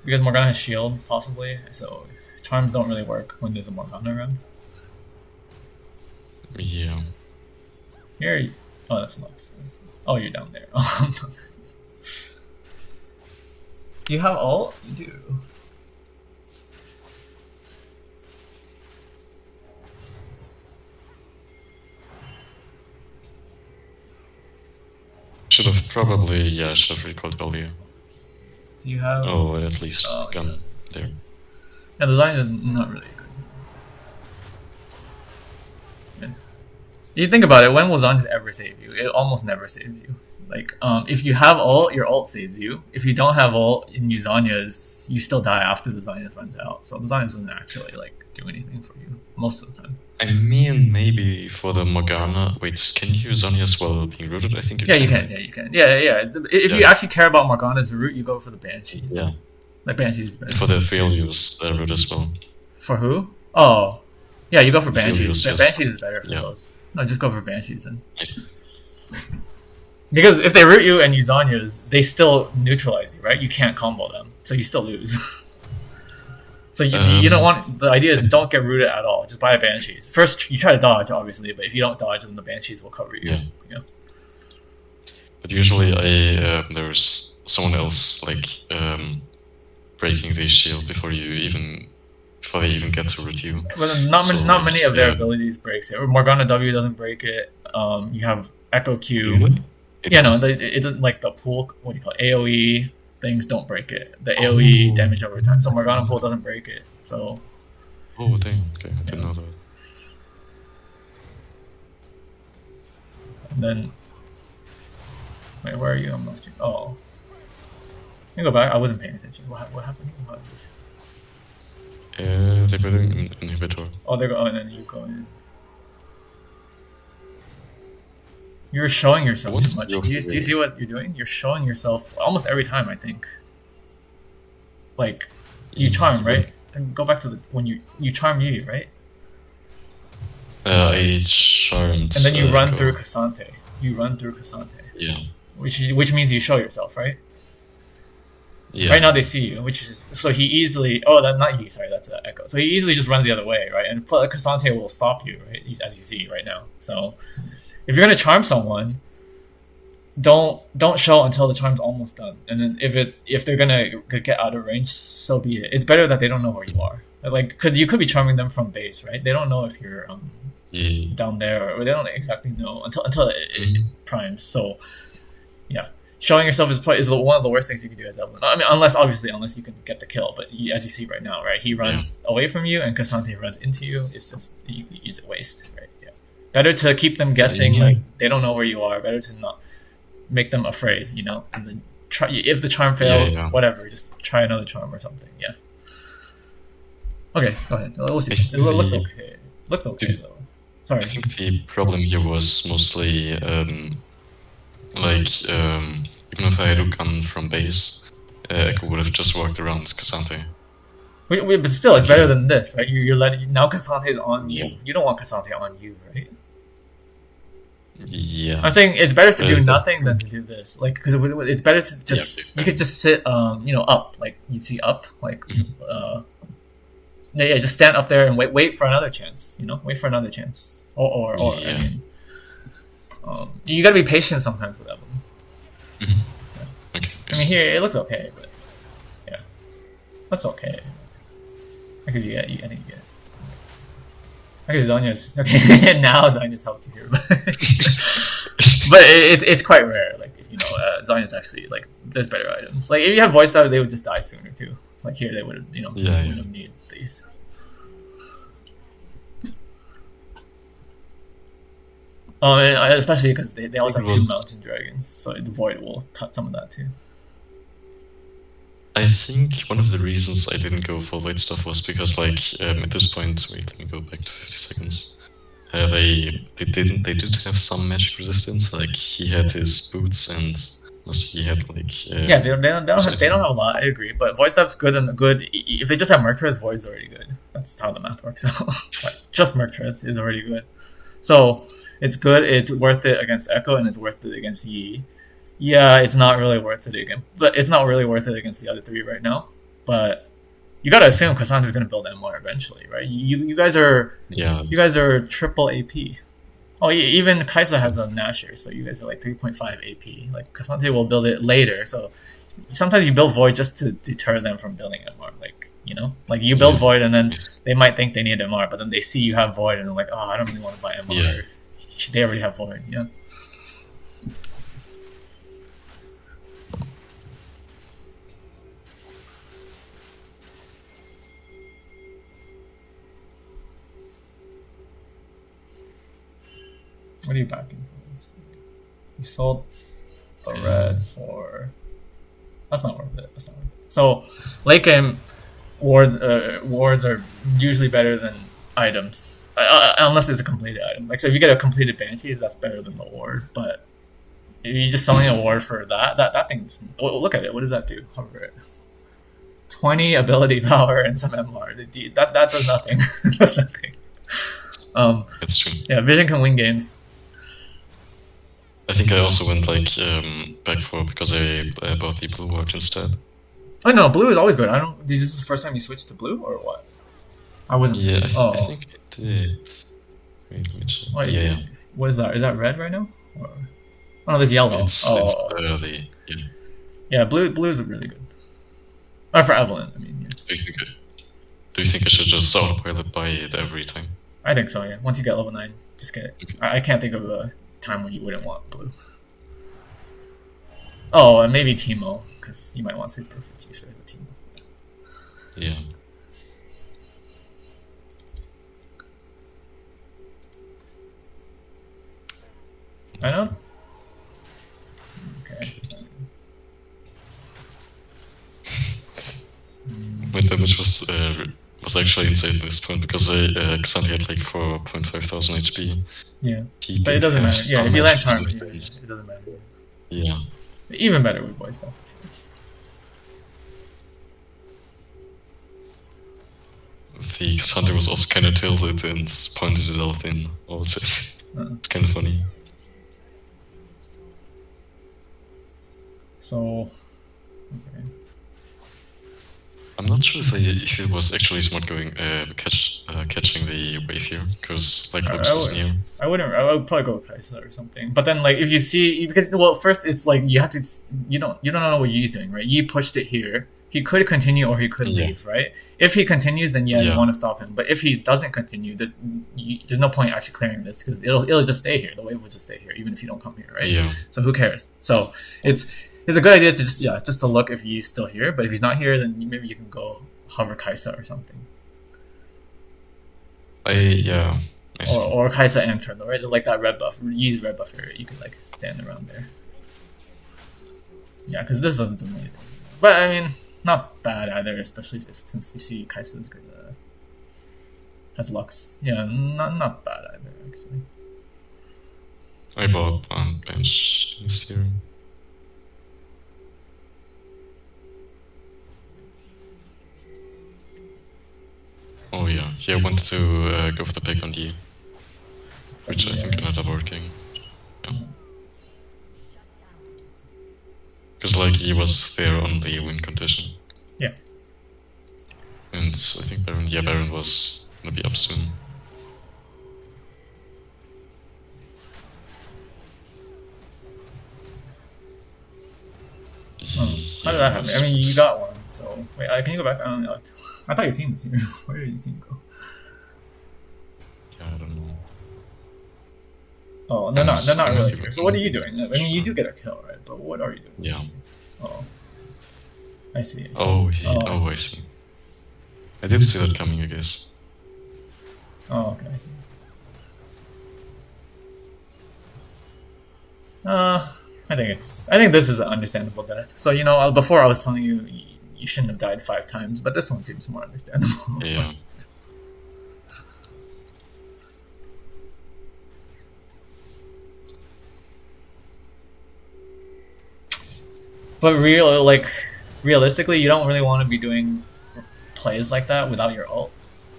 Because Morgana has shield, possibly, so charms don't really work when there's a Morgana around. Yeah. Here, oh, that's Lux. Oh, you're down there. You have ult? You do. Should have probably, yeah, should have recalled earlier. Do you have? Oh, at least gun there. Yeah, the design is not really good. Yeah. You think about it, when will Zhonya's ever save you? It almost never saves you. Like, if you have ult, your ult saves you. If you don't have ult and use Zhonya's, you still die after the Zhonya's runs out. So the Zhonya's doesn't actually like do anything for you most of the time. I mean, maybe for the Morgana. Wait, can you use Zhonya's while being rooted? I think you can. You can. Yeah, you can. Yeah. If you actually care about Morgana's root, you go for the Banshees. Yeah. Like Banshees is better. For the fail, use the root as well. For who? Oh, yeah, you go for Banshees. Yes. Banshees is better for those. No, just go for Banshees then. Yes. Because if they root you and use Zanya's, they still neutralize you, right? You can't combo them, so you still lose. So you don't want. The idea is don't get rooted at all. Just buy a Banshees. First, you try to dodge, obviously, but if you don't dodge, then the Banshees will cover you. Yeah. But usually, there's someone else like breaking the shield before they even get to root you. Well, not many of their abilities breaks it. Morgana W doesn't break it. You have Echo Q. Really? It doesn't like the pool. What do you call it? AOE things don't break it. The AOE damage over time. So Morgana pool doesn't break it. So. Oh dang! Okay, I didn't know that. And then. Wait, where are you? I'm lost. Oh. Let me go back. I wasn't paying attention. What happened? How did this? They're building an inhibitor. Oh, they're going, and then you go in. You're showing yourself too much. Do you see what you're doing? You're showing yourself almost every time, I think. Like, you charm, right? And go back to when you charm Yu, right? I charmed. And then you run through Cassante. Yeah. Which means you show yourself, right? Yeah. Right now they see you, which is so he easily. Oh, that's not you. Sorry, that's Echo. So he easily just runs the other way, right? And Cassante will stop you, right? As you see right now. So if you're gonna charm someone, don't show until the charm's almost done. And then if they're gonna get out of range, so be it. It's better that they don't know where you are, like because you could be charming them from base, right? They don't know if you're down there, or they don't exactly know until it primes. So yeah. Showing yourself is one of the worst things you can do as Evelynn. I mean, unless you can get the kill. But as you see right now, right, he runs away from you, and Cassante runs into you. It's just it's a waste, right? Yeah. Better to keep them guessing, like they don't know where you are. Better to not make them afraid, and then try. If the charm fails, whatever, just try another charm or something. Yeah. Okay, go ahead. We'll see. It looked okay. Looked okay though. Sorry. I think the problem here was mostly. Even if I had a gun from base, Echo would have just walked around Cassante. But still, it's better than this, right? You're letting now Cassante's on you. You don't want Cassante on you, right? Yeah. I'm saying it's better to do nothing than to do this, like because it's better to just you could just sit, up, like you see up, like just stand up there and wait for another chance, wait for another chance, or I mean. You gotta be patient sometimes with Evelynn. Okay. I mean, here it looks okay, but yeah, looks okay. Actually, I think you get it. Actually, Zanya's okay. Now Zanya's helped you here, but it's quite rare. Like Zanya's actually like there's better items. Like if you have voice out, they would just die sooner too. Like here, they would have wouldn't have needed these. Especially because they also have 2 mountain dragons, so the void will cut some of that too. I think one of the reasons I didn't go for void stuff was because at this point, wait, let me go back to 50 seconds. They did have some magic resistance. Like he had his boots and he had they don't have a lot. I agree, but void stuff's good and good. If they just have Mercurus, void's already good. That's how the math works out. Just Merc Treads is already good. So it's good. It's worth it against Echo, and it's worth it against Yi. Yeah, it's not really worth it again. But it's not really worth it against the other three right now. But you gotta assume Cassandra is gonna build MR eventually, right? You guys are triple AP. Oh, even Kaisa has a Nasher, so you guys are like 3.5 AP. Like Cassandra will build it later, so sometimes you build Void just to deter them from building MR. Like, you know, like you build Void and then they might think they need MR, but then they see you have Void and they're like, oh, I don't really want to buy MR. If they already have Void. Yeah. What are you backing for? You sold the red for... That's not worth it. So late game wards are usually better than items, unless it's a completed item. Like, so if you get a completed Banshees, that's better than the ward. But if you're just selling a ward for that thing's... Look at it. What does that do? Hover it. 20 ability power and some MR. That does nothing. That's nothing. That's true. Yeah, Vision can win games. I think I also went like back 4 because I bought the blue ward instead. Oh no, blue is always good. This is the first time you switched to blue or what? I wasn't. Yeah, I think I did. Wait, let me check. Yeah. What is that? Is that red right now? Or... Oh no, there's yellow. It's early. Yeah, blue is really good. Or for Evelynn, I mean. Yeah. Do you think I should just autopilot buy it every time? I think so. Yeah. Once you get level 9, just get it. Okay. I can't think of a time when you wouldn't want blue. Oh, and maybe Teemo, because you might want Super for Chief there's a Teemo. Yeah. I know. Okay. My damage was actually insane at this point because Xanthi had like 4,500 HP. Yeah, but it doesn't matter. Yeah, if you land Charm, it doesn't matter. Yeah. Even better with voice stuff. The Xanthi was also kind of tilted and pointed it out in also. It's kind of funny. So, okay. I'm not sure if it was actually smart going catching the wave here because like Lux was near. I would probably go with Kaisa or something. But then like if you see because first it's like you have to you don't know what Yi's doing, right? Yi pushed it here. He could continue or he could leave, right? If he continues, then you want to stop him. But if he doesn't continue, there's no point actually clearing this because it'll just stay here. The wave will just stay here even if you don't come here, right? Yeah. So who cares? So it's a good idea to just to look if he's still here. But if he's not here, then maybe you can go hover Kaisa or something. I see. Or Kaisa and Trundle, right? Like that red buff. Use red buff area. You can like stand around there. Yeah, because this doesn't do anything. But I mean, not bad either, especially since you see Kaisa is good. Has Lux. Yeah, not bad either actually. I bought one bench this year. Oh yeah, I wanted to go for the pick on Yi, which I think ended up working. Yeah. Because like he was there on the win condition. Yeah. And I think Baron was gonna be up soon. How did that happen? I mean, you got one, so wait. Can you go back? I thought your team was here. Where did your team go? Yeah, I don't know. Oh, they're not really here. So what are you doing? I mean, you do get a kill, right? But what are you doing? Yeah. Oh, I see. I see. I didn't see that coming, I guess. Oh, okay, I see. I think this is an understandable death. So before I was telling you you shouldn't have died 5 times, but this one seems more understandable. Yeah. But realistically, you don't really want to be doing plays like that without your ult,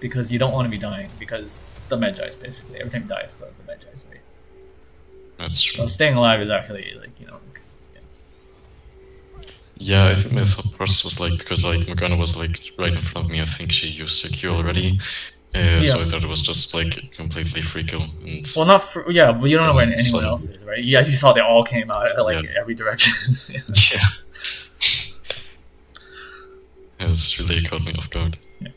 because you don't want to be dying because the Medjai's basically every time you die it's the Medjai's, right? That's true. So staying alive is actually like, you know. Yeah, I think my thought process was like, because like Morgana was like right in front of me, I think she used her Q already. So I thought it was just like completely free kill. And well, not for, yeah, but you don't know where anyone suddenly- else is, right? As you saw, they all came out at like every direction. Yeah. Yeah, it's really caught me off guard. Yeah.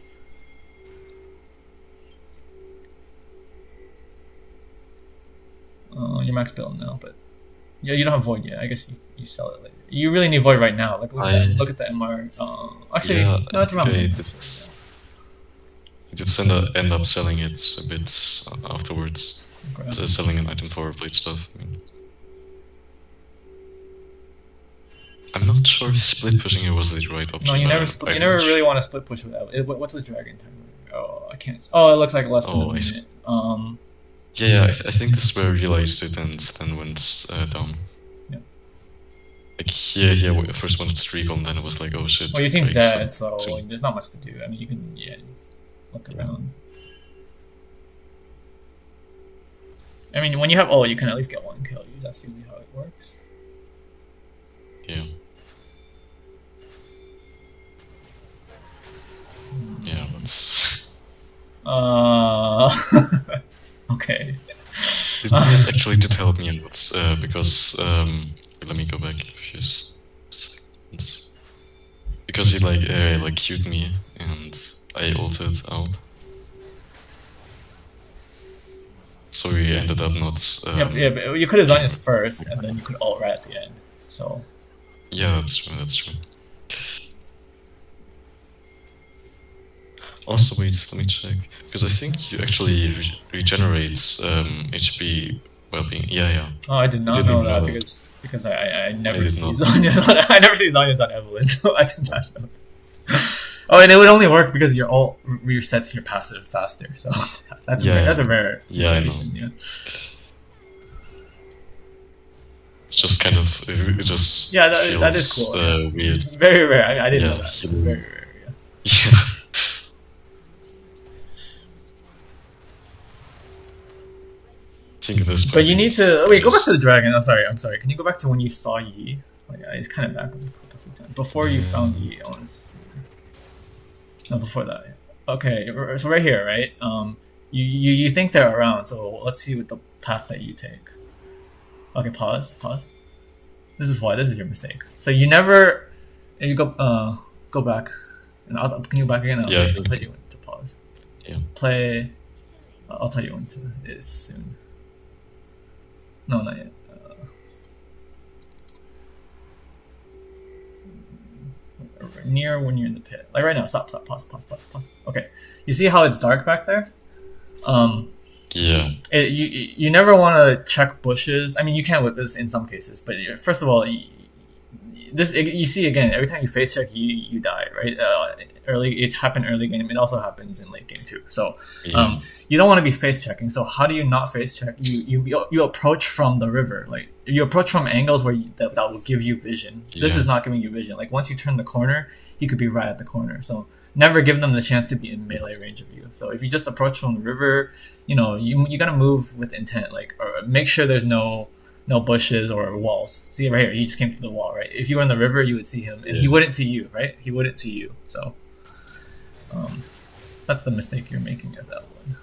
You're max build now, but yeah, you don't have Void yet. I guess you sell it later. You really need Void right now. Like look at the MR. Actually, Yeah, no, it's around. I did end up selling it a bit afterwards. Okay. So selling an item for plate stuff. I mean, I'm not sure if split pushing it was the right option. No, you never split. You never really want to split push without. What's the dragon time? Oh, I can't. Oh, it looks like less than a minute. Yeah, I think this is where I realized it and then went down. Yeah. Like here, I first wanted to recon, then it was like, oh shit. Well, your team's like, dead, so there's not much to do. I mean, you can look around. I mean, when you have ult, you can at least get one kill. That's usually how it works. Yeah. Yeah, that's. Okay. This guy is actually did help me a lot because let me go back a few seconds. Because he like queued me and I ulted out. So we ended up not. Yeah, but you could have done this first, and then you could ult right at the end. So. Yeah, that's true. That's true. Also, wait, let me check because I think you actually regenerate HP well-being. Yeah. Oh, I did not know that because I never see Zhonya's I never see Zhonya's on Evelynn, so I did not know. Oh, and it would only work because your ult resets your passive faster. So that's a rare situation. Yeah. It's just kind of it just that is cool. Weird. Very rare. I didn't know that. Very rare. Yeah. Think this. But you need to wait. Go back to the dragon. I'm sorry. Can you go back to when you saw Yi? Like, it's kind of back when you put a few times. Before you found Yi, I want to see. No, before that. Okay, so right here, right? You think they're around. So let's see what the path that you take. Okay, pause. This is why. This is your mistake. So you never. You go back. And can you go back again? I'll tell you when to pause. Yeah. Play. I'll tell you when to. It's soon. No, not yet. Near when you're in the pit. Like right now, stop, pause. Okay. You see how it's dark back there? Yeah. You never want to check bushes. I mean, you can with this in some cases, but first of all, you see again, every time you face check, you die, right? It happened early game. It also happens in late game too. So you don't want to be face checking. So how do you not face check? You approach from the river. Like you approach from angles where that will give you vision. This is not giving you vision. Like once you turn the corner, he could be right at the corner. So never give them the chance to be in melee range of you. So if you just approach from the river, you gotta move with intent. Like or make sure there's no bushes or walls. See right here, he just came through the wall, right? If you were in the river, you would see him, and he wouldn't see you, right? He wouldn't see you. So, that's the mistake you're making as Evelynn.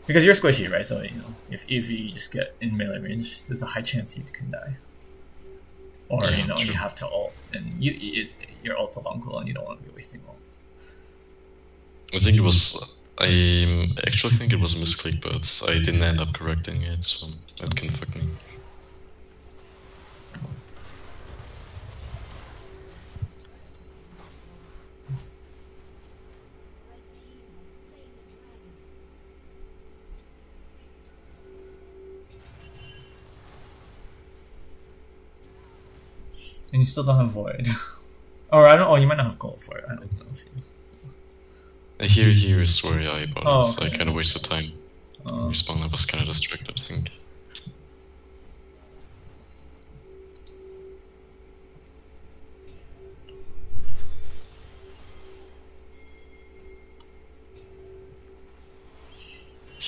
Because you're squishy, right? So if you just get in melee range, there's a high chance you can die. Or true. You have to ult, and your ult's a long cooldown. You don't want to be wasting ult. I think it was. I actually think it was a misclick, but I didn't end up correcting it, so that can fuck me. And you still don't have Void. Or I don't. Oh, you might not have gold for it. I don't know. Here is where I bought it. Okay. I kind of wasted time. Respawn, I was kind of distracted, I think.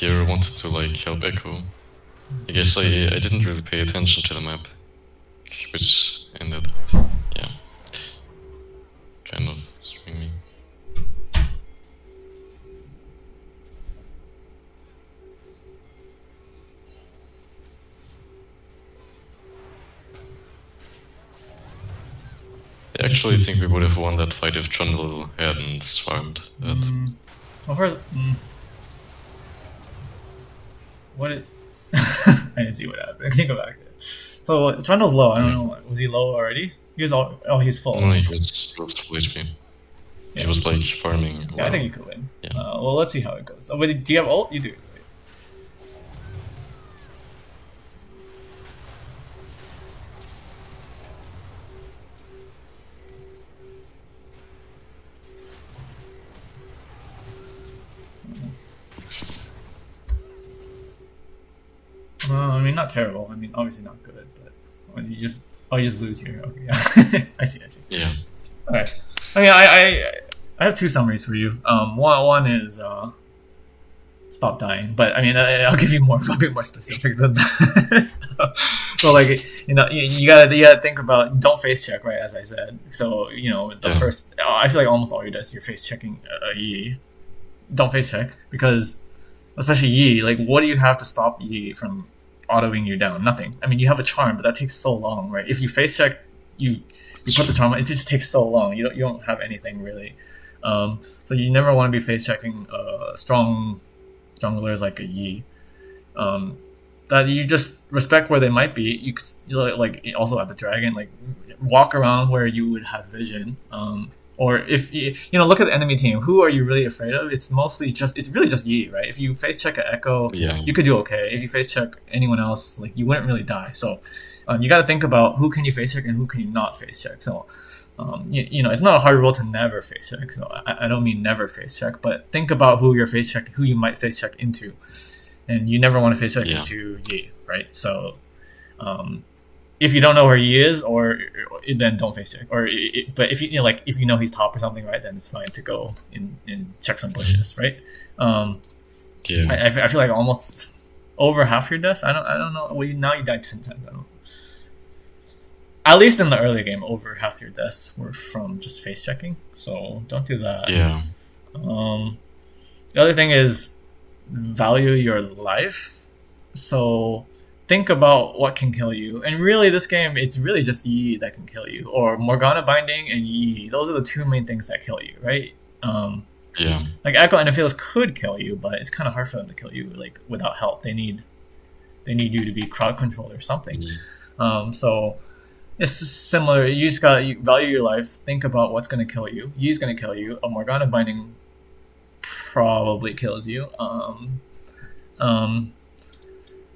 here wanted to like help Echo. I guess I didn't really pay attention to the map, which ended up, yeah, kind of screwing me. I actually think we would have won that fight if Trundle hadn't farmed that. Well, first, what did... I didn't see what happened. I can go back there. So Trundle's low. I don't know. Was he low already? He was all... Oh, he's full. No, he was full HP. Yeah. He was like farming. Yeah, well. I think you could win. Yeah. Well, let's see how it goes. Oh, but do you have ult? You do. I mean, not terrible. I mean, obviously not good, but you just lose here. Okay, yeah. I see. Yeah. All right. I mean, I have two summaries for you. One is stop dying, but I mean, I'll give you more, a bit more specific than that. So like, you know, you gotta think about, don't face check, right? As I said. So you know, the first, I feel like almost all your deaths, you're face checking Yi. Don't face check, because especially Yi, like, what do you have to stop Yi from autoing you down? Nothing. I mean, you have a charm, but that takes so long, right? If you face check, you put the charm on, it just takes so long. You don't have anything really. So you never want to be face checking strong junglers like a Yi. That you just respect where they might be. You like also at the dragon, like walk around where you would have vision. Or if you look at the enemy team, who are you really afraid of? It's really just Yi, right? If you face check an Echo, you could do okay. If you face check anyone else, like, you wouldn't really die. So you got to think about who can you face check and who can you not face check. So it's not a hard rule to never face check. So I don't mean never face check, but think about who you're face check, who you might face check into, and you never want to face check into Yi, right? So if you don't know where he is, or then don't face check. But if if you know he's top or something, right, then it's fine to go and check some bushes, right? I feel like almost over half your deaths. I don't know. Well, now you died 10 times. I don't. At least in the early game, over half your deaths were from just face checking. So don't do that. Yeah. The other thing is value your life. So think about what can kill you. And really, this game, it's really just Yi that can kill you. Or Morgana Binding and Yi. Those are the two main things that kill you, right? Like Echo and Aphelios could kill you, but it's kind of hard for them to kill you like without help. They need you to be crowd controlled or something. So it's similar. You just gotta value your life. Think about what's gonna kill you. Yi's gonna kill you. A Morgana Binding probably kills you.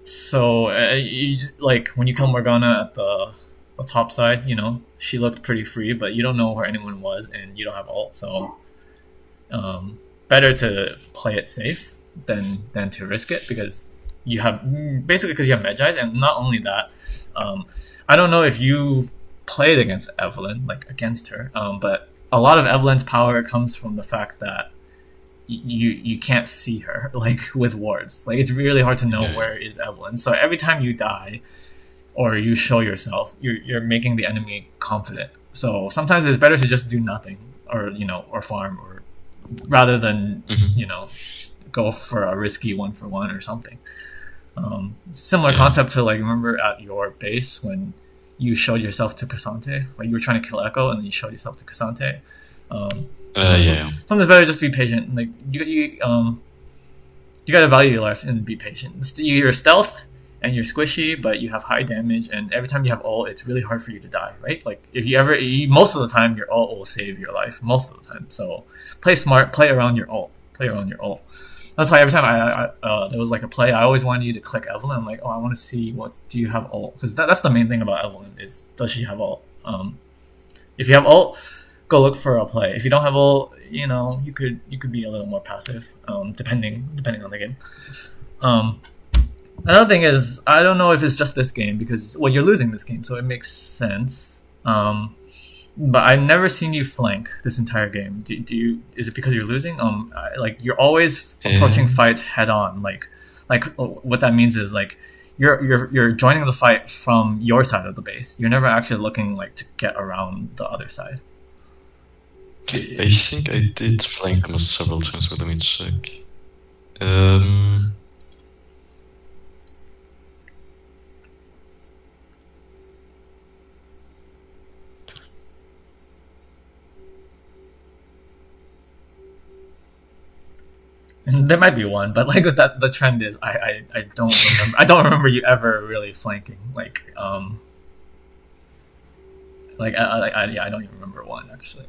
So you just, like, when you kill Morgana at the top side, she looked pretty free, but you don't know where anyone was, and you don't have ult. So better to play it safe than to risk it, because you have Medjais, and not only that. I don't know if you played against Evelynn, like against her, but a lot of Evelynn's power comes from the fact that you can't see her, like, with wards. Like, it's really hard to know where is Evelynn. So every time you die or you show yourself, you're making the enemy confident. So sometimes it's better to just do nothing, or farm, or rather than go for a risky 1-for-1 or something. Similar concept to, like, remember at your base when you showed yourself to Cassante, like you were trying to kill Echo and then you showed yourself to Cassante. Sometimes better just to be patient. Like you gotta value your life and be patient. You're stealth and you're squishy, but you have high damage, and every time you have ult, it's really hard for you to die, right? Like if most of the time your ult will save your life, most of the time. So play smart, play around your ult. That's why every time I there was like a play, I always wanted you to click Evelynn. I'm like, I want to see do you have ult? Because that's the main thing about Evelynn, is does she have ult? If you have ult, go look for a play. If you don't have ult, you could be a little more passive, depending on the game. Another thing is, I don't know if it's just this game, because you're losing this game, so it makes sense. But I've never seen you flank this entire game. Is it because you're losing? Like, you're always approaching fights head on. Like, Like what that means is like you're joining the fight from your side of the base. You're never actually looking like to get around the other side. I think I did flank them several times, but let me check. There might be one, but like that, the trend is I don't remember. I don't remember you ever really flanking I don't even remember one actually.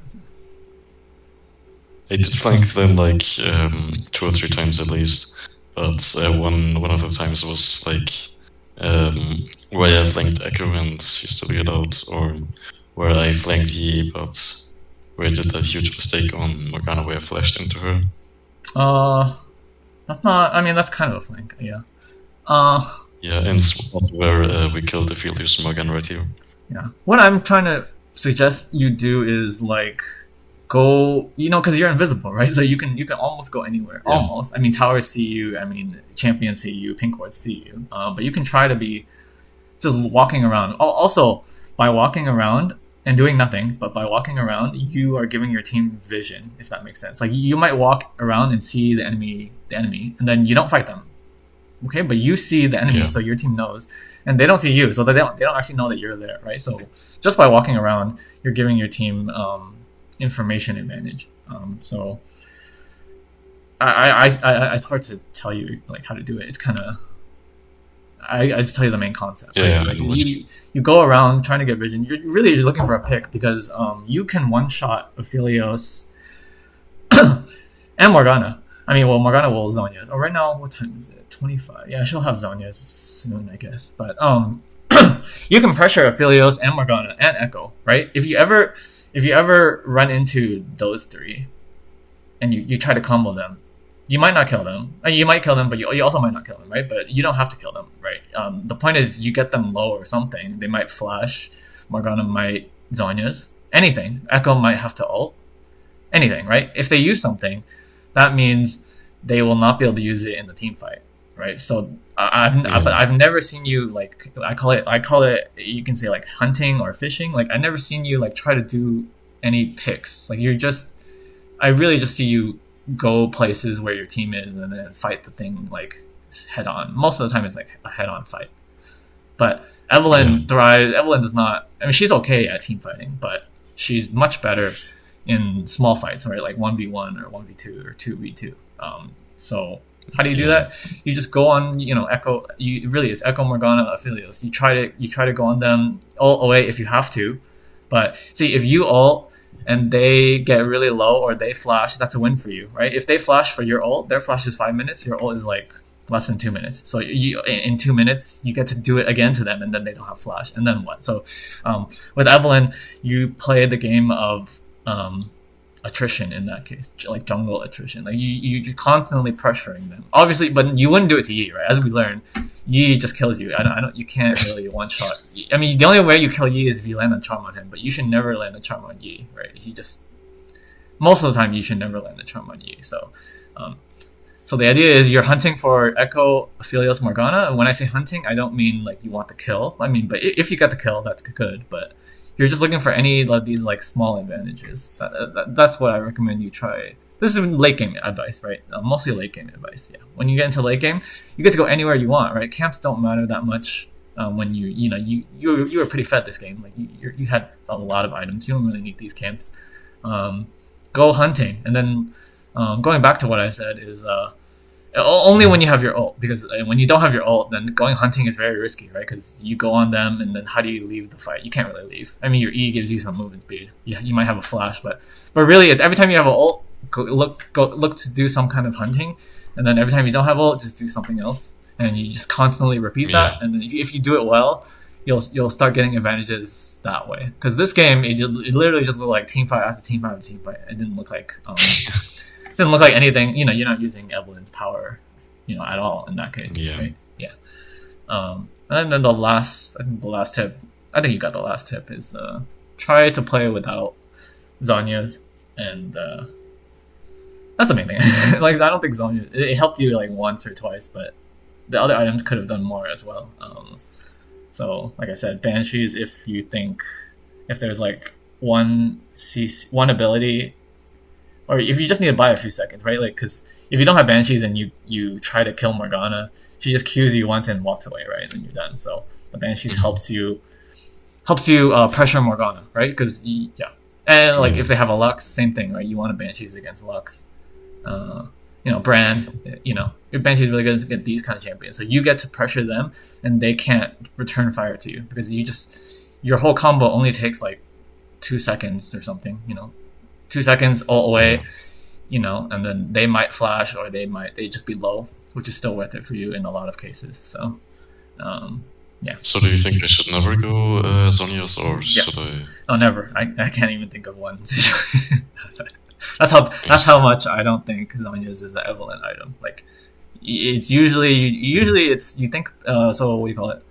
I did flank them like 2 or 3 times at least, but one of the times was like where I flanked Echo and he still get out, or where I flanked Yi but where I did that huge mistake on Morgana where I flashed into her. That's not. I mean, that's kind of a flank. Yeah. Yeah, and spot where we killed the Aphelios Morgan right here. Yeah. What I'm trying to suggest you do is like go, because you're invisible, right? So you can almost go anywhere. Yeah. Almost. I mean, towers see you. I mean, champions see you. Pink wards see you. But you can try to be just walking around. Also, by walking around and doing nothing, but by walking around, you are giving your team vision, if that makes sense. Like you might walk around and see the enemy, and then you don't fight them. Okay, but you see the enemy, so your team knows, and they don't see you, so they don't actually know that you're there, right? So just by walking around, you're giving your team information advantage. So I it's hard to tell you like how to do it. It's kind of I just tell you the main concept. Yeah, right? Like, you go around trying to get vision. You're really looking for a pick because you can one shot Aphelios and Morgana. I mean, well, Morgana will Zhonya's. Oh, right now, what time is it? 25. Yeah, she'll have Zhonya's soon, I guess. But you can pressure Aphelios and Morgana and Echo, right? If you ever run into those three, and you try to combo them, you might not kill them. You might kill them, but you also might not kill them, right? But you don't have to kill them, right? The point is you get them low or something. They might flash. Morgana might Zhonya's. Anything. Echo might have to ult. Anything, right? If they use something, that means they will not be able to use it in the team fight, right? So but I've never seen you like I call it you can say like hunting or fishing. Like I never seen you like try to do any picks. Like I really just see you go places where your team is and then fight the thing like head on. Most of the time it's like a head on fight. But Evelynn thrives. Evelynn does not. I mean, she's okay at team fighting, but she's much better in small fights, right? Like 1v1 or 1v2 or 2v2. So how do you do that? You just go on, Echo. It's Echo, Morgana, Aphelios. You try to go on them ult away if you have to, but see if you ult and they get really low or they flash, that's a win for you, right? If they flash for your ult, their flash is 5 minutes. Your ult is like less than 2 minutes. So you in 2 minutes you get to do it again to them, and then they don't have flash. And then what? So with Evelynn, you play the game of attrition in that case, like jungle attrition. Like you're constantly pressuring them, obviously, but you wouldn't do it to Yi, right? As we learned, Yi just kills you. You can't really one shot. I mean, the only way you kill Yi is if you land a charm on him, but you should never land a charm on Yi, right? Most of the time you should never land a charm on Yi. So the idea is you're hunting for Echo, Aphelios, Morgana, and when I say hunting, I don't mean like you want the kill. I mean, but if you get the kill, that's good, but you're just looking for any of these like small advantages. That's what I recommend you try. This is late game advice, right? Mostly late game advice. Yeah. When you get into late game, you get to go anywhere you want, right? Camps don't matter that much. When you were pretty fed this game. Like you had a lot of items. You don't really need these camps. Go hunting, and then going back to what I said is only when you have your ult, because when you don't have your ult, then going hunting is very risky, right? Because you go on them, and then how do you leave the fight? You can't really leave. I mean, your E gives you some movement speed. You might have a flash, but really, it's every time you have an ult, look to do some kind of hunting, and then every time you don't have ult, just do something else, and you just constantly repeat that. And then if you do it well, you'll start getting advantages that way. Because this game, it literally just looked like team fight after team fight after team fight. It didn't look like didn't look like anything. You're not using Evelynn's power, at all in that case. Yeah. Right? Yeah. And then the last tip, I think you got the last tip, is try to play without Zhonya's, and that's the main thing. Like I don't think Zhonya, it helped you like once or twice, but the other items could have done more as well. So like I said, Banshees, if there's like one ability, or if you just need to buy a few seconds, right? Like, because if you don't have Banshees and you try to kill Morgana, she just Qs you once and walks away, right? And then you're done. So the Banshees helps you pressure Morgana, right? Because and like if they have a Lux, same thing, right? You want a Banshees against Lux. Brand, your Banshees is really good against these kind of champions. So you get to pressure them, and they can't return fire to you because your whole combo only takes like 2 seconds or something. 2 seconds all away, and then they might flash or they just be low, which is still worth it for you in a lot of cases. So, yeah. So do you think I should never go Zhonya's, or should I? Oh, never. I can't even think of one situation. That's how much I don't think Zhonya's is an Evelynn item. Like, it's usually it's, you think, so what do you call it?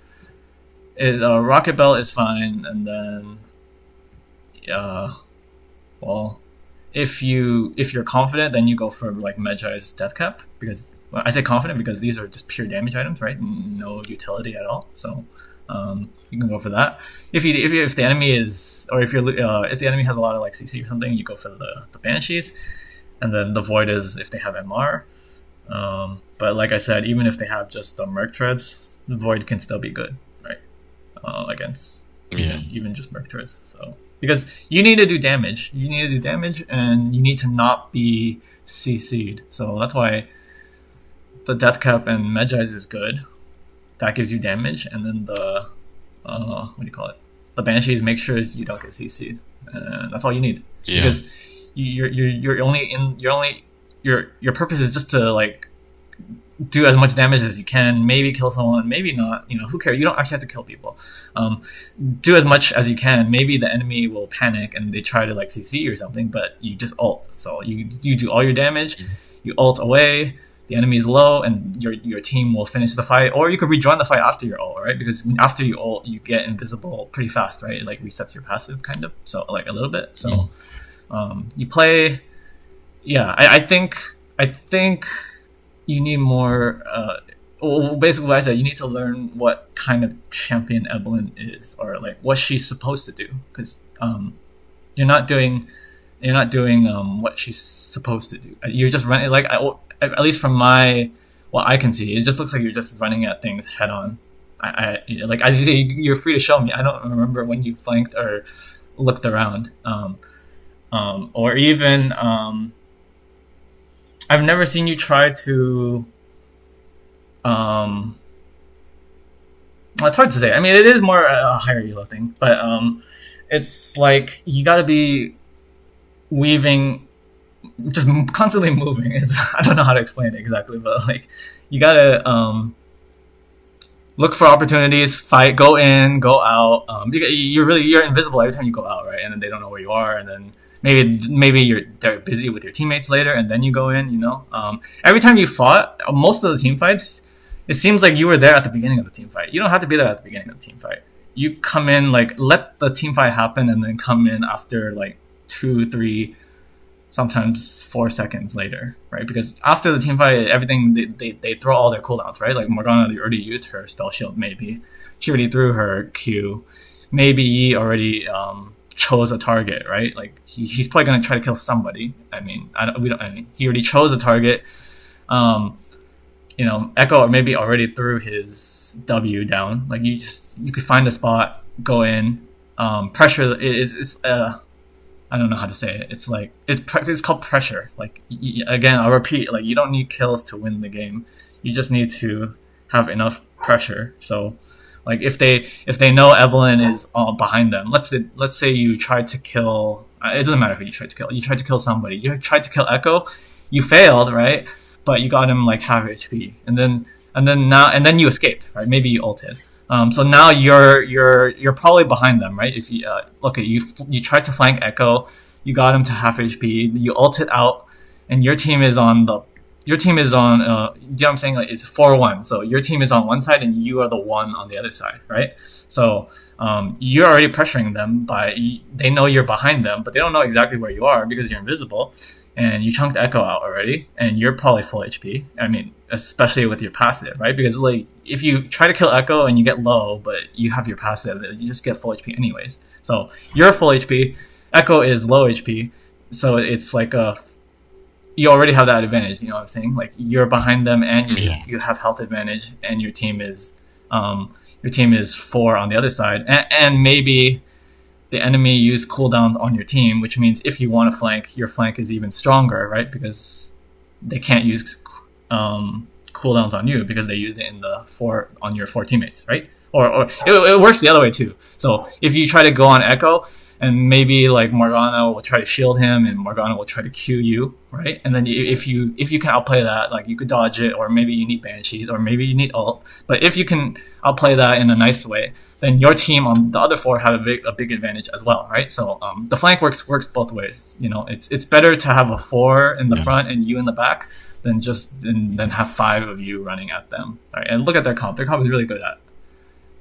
Rocket Belt is fine, and then well, if you're confident, then you go for like Medjai's Death Cap, because I say confident because these are just pure damage items, right? No utility at all. So you can go for that. If the enemy is, or if the enemy has a lot of like CC or something, you go for the Banshees, and then the Void is if they have MR. But like I said, even if they have just the Merc Treads, the Void can still be good, right? Against even just Merc Treads. So because you need to do damage, and you need to not be CC'd. So that's why the Death Cap and Medjai's is good. That gives you damage, and then the what do you call it? The Banshees make sure you don't get CC'd. That's all you need. Yeah. Because your purpose is just to like do as much damage as you can, maybe kill someone, maybe not. Who cares? You don't actually have to kill people. Do as much as you can. Maybe the enemy will panic and they try to like CC or something, but you just ult. So you do all your damage, you ult away. The enemy is low, and your team will finish the fight, or you could rejoin the fight after your ult, right? Because after you ult, you get invisible pretty fast, right? It like resets your passive, kind of, so like a little bit. So you play, I think you need more. Basically, what I said, you need to learn what kind of champion Evelynn is, or like what she's supposed to do, because you're not doing what she's supposed to do. You're just running like at least from what I can see, it just looks like you're just running at things head on. I like, as you say, you're free to show me. I don't remember when you flanked or looked around, or even I've never seen you try to. Well, it's hard to say. I mean, it is more a higher elo thing, but it's like you got to be weaving. Just constantly moving. I don't know how to explain it exactly, but like you gotta look for opportunities, fight, go in, go out. You're invisible every time you go out, right? And then they don't know where you are, and then maybe they're busy with your teammates later, and then you go in. Every time you fought, most of the team fights, it seems like you were there at the beginning of the team fight. You don't have to be there at the beginning of the team fight. You come in, like, let the team fight happen, and then come in after like 2, 3. Sometimes 4 seconds later, right? Because after the team fight, everything they throw all their cooldowns, right? Like Morgana already used her spell shield, maybe she already threw her Q, maybe Yi already chose a target, right? Like he's probably gonna try to kill somebody. I mean, he already chose a target. Echo maybe already threw his W down. Like you could find a spot, go in, pressure. It's I don't know how to say it. It's like it's called pressure. Like again, I'll repeat. Like you don't need kills to win the game. You just need to have enough pressure. So, like if they know Evelynn is behind them. Let's say you tried to kill. It doesn't matter who you tried to kill. You tried to kill somebody. You tried to kill Echo. You failed, right? But you got him like half HP, and then you escaped, right? Maybe you ulted. So now you're probably behind them, right? If you you tried to flank Echo, you got him to half HP, you ulted out, and your team is on the your team is on. Do you know what I'm saying? Like it's 4-1. So your team is on one side and you are the one on the other side, right? So you're already pressuring them they know you're behind them, but they don't know exactly where you are because you're invisible, and you chunked Echo out already, and you're probably full HP. I mean, especially with your passive, right? Because like if you try to kill Echo and you get low, but you have your passive, you just get full HP anyways. So you're full HP, Echo is low HP, so it's like you already have that advantage. You know what I'm saying? Like you're behind them, and you have health advantage, and your team is 4 on the other side, and maybe the enemy use cooldowns on your team, which means if you want to flank, your flank is even stronger, right? Because they can't use cooldowns on you because they use it on your 4 teammates, right? Or it works the other way too. So if you try to go on Echo, and maybe like Morgana will try to shield him, and Morgana will try to Q you, right? And then if you can outplay that, like you could dodge it, or maybe you need Banshees, or maybe you need ult. But if you can outplay that in a nice way, then your team on the other 4 have a big advantage as well, right? So the flank works both ways. You know, it's better to have a 4 in the front and you in the back than than have 5 of you running at them. Right? And look at their comp. Their comp is really good at